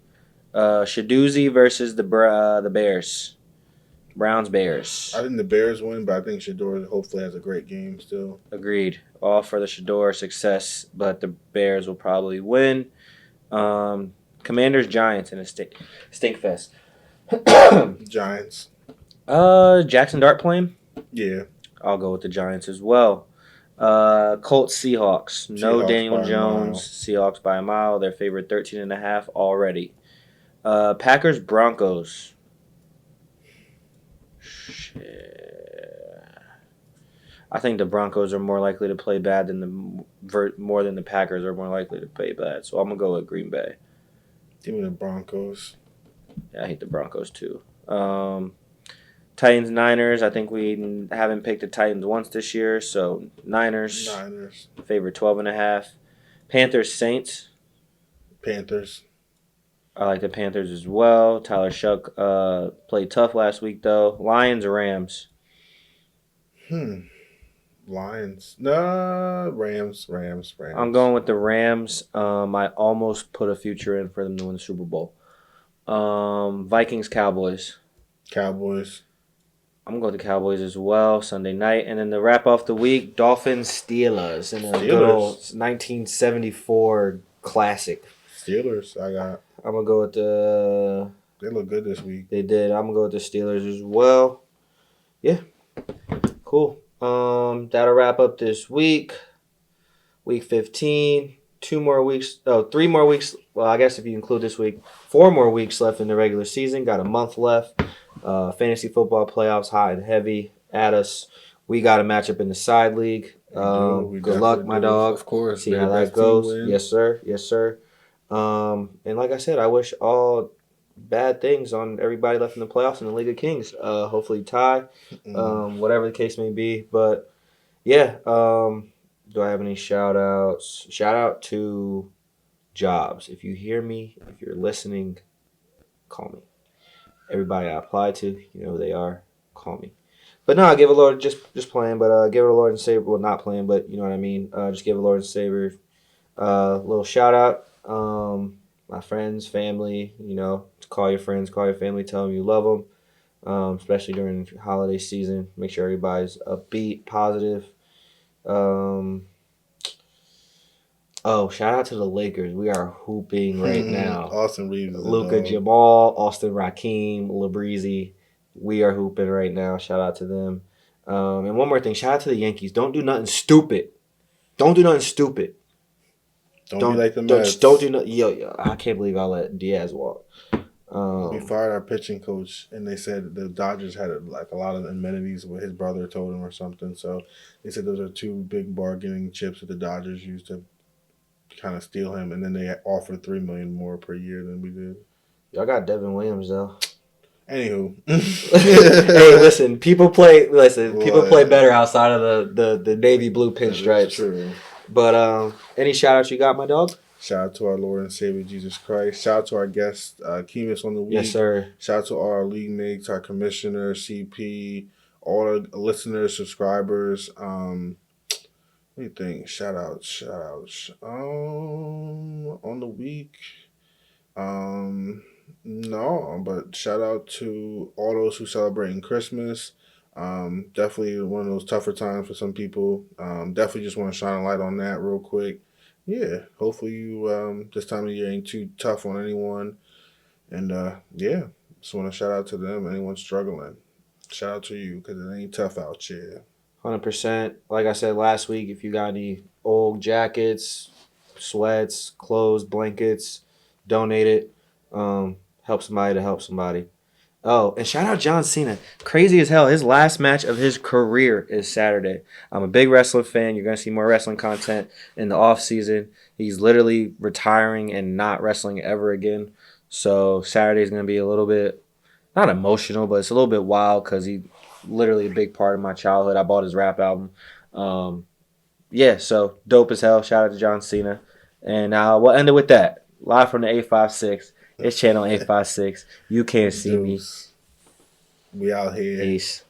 Shaduzi versus the Bears. Browns, Bears. I think the Bears win, but I think Shador hopefully has a great game still. Agreed. All for the Shador success, but the Bears will probably win. Commanders, Giants in a stink fest. Giants. Jackson Dart playing? Yeah. I'll go with the Giants as well. Colts, Seahawks. No Seahawks Daniel by a Jones. mile. Seahawks by a mile. They're favored 13.5 already. Packers, Broncos. Shit. I think the Broncos are more likely to play bad than more than the Packers are more likely to play bad. So I'm gonna go with Green Bay. Give me the Broncos. Yeah, I hate the Broncos too. Titans, Niners. I think we haven't picked the Titans once this year, so Niners. Favorite 12.5. Panthers, Saints. Panthers. I like the Panthers as well. Tyler Shuck played tough last week though. Lions, Rams. Lions. No, Rams. I'm going with the Rams. I almost put a future in for them to win the Super Bowl. Vikings, Cowboys. Cowboys. I'm going to go with the Cowboys as well Sunday night. And then to wrap off the week, Dolphins, Steelers. In a good old 1974 classic. Steelers, I got. I'm going to go with the... They look good this week. They did. I'm going to go with the Steelers as well. Yeah. Cool. That'll wrap up this week. Week 15. 3 more weeks. Well, I guess if you include this week, 4 more weeks left in the regular season. Got a month left. Fantasy football playoffs, hot and heavy at us. We got a matchup in the side league. Good luck, my dog. Of course. See how that goes. Yes, sir. And like I said, I wish all bad things on everybody left in the playoffs in the League of Kings. Hopefully tie, whatever the case may be. But yeah, do I have any shout outs? Shout out to Jobs. If you hear me, if you're listening, call me. Everybody I apply to, you know who they are. Call me. But no, I give a Lord just playing, but give it a Lord and Savior. Well, not playing, but you know what I mean. Just give a Lord and Savior little shout out. My friends, family, you know, call your friends, call your family, tell them you love them, especially during the holiday season. Make sure everybody's upbeat, positive. Shout out to the Lakers. We are hooping right now. Austin Reeves. Luka, Jamal, Austin Raheem, LaBreezy. We are hooping right now. Shout out to them. And one more thing. Shout out to the Yankees. Don't do nothing stupid. Don't be like the don't, Mets. just don't do no. Yo, I can't believe I let Diaz walk. We fired our pitching coach, and they said the Dodgers had like a lot of amenities what his brother told him or something. So they said those are two big bargaining chips that the Dodgers used to kind of steal him, and then they offered $3 million more per year than we did. Y'all got Devin Williams though. Anywho, Hey, listen, people play. Listen, people What? play better outside of the navy blue That's pinstripes. true. But any shout outs you got, my dog? Shout out to our Lord and Savior Jesus Christ. Shout out to our guest, Kemis on the week. Yes, sir. Shout out to all our league mates, our commissioner, CP, all our listeners, subscribers. What do you think? Shout outs. On the week. No, but shout out to all those who celebrating Christmas. Definitely one of those tougher times for some people. Definitely just want to shine a light on that real quick. Yeah, hopefully you this time of year ain't too tough on anyone. And yeah, just want to shout out to them. Anyone struggling, shout out to you because it ain't tough out here. 100%. Like I said last week, if you got any old jackets, sweats, clothes, blankets, donate it. Help somebody to help somebody. Oh, and shout out John Cena. Crazy as hell. His last match of his career is Saturday. I'm a big wrestling fan. You're going to see more wrestling content in the off season. He's literally retiring and not wrestling ever again. So Saturday is going to be a little bit, not emotional, but it's a little bit wild because he's literally a big part of my childhood. I bought his rap album. Yeah, so dope as hell. Shout out to John Cena. And we'll end it with that. Live from the 856. It's channel 856. You can't see me. We out here. Peace.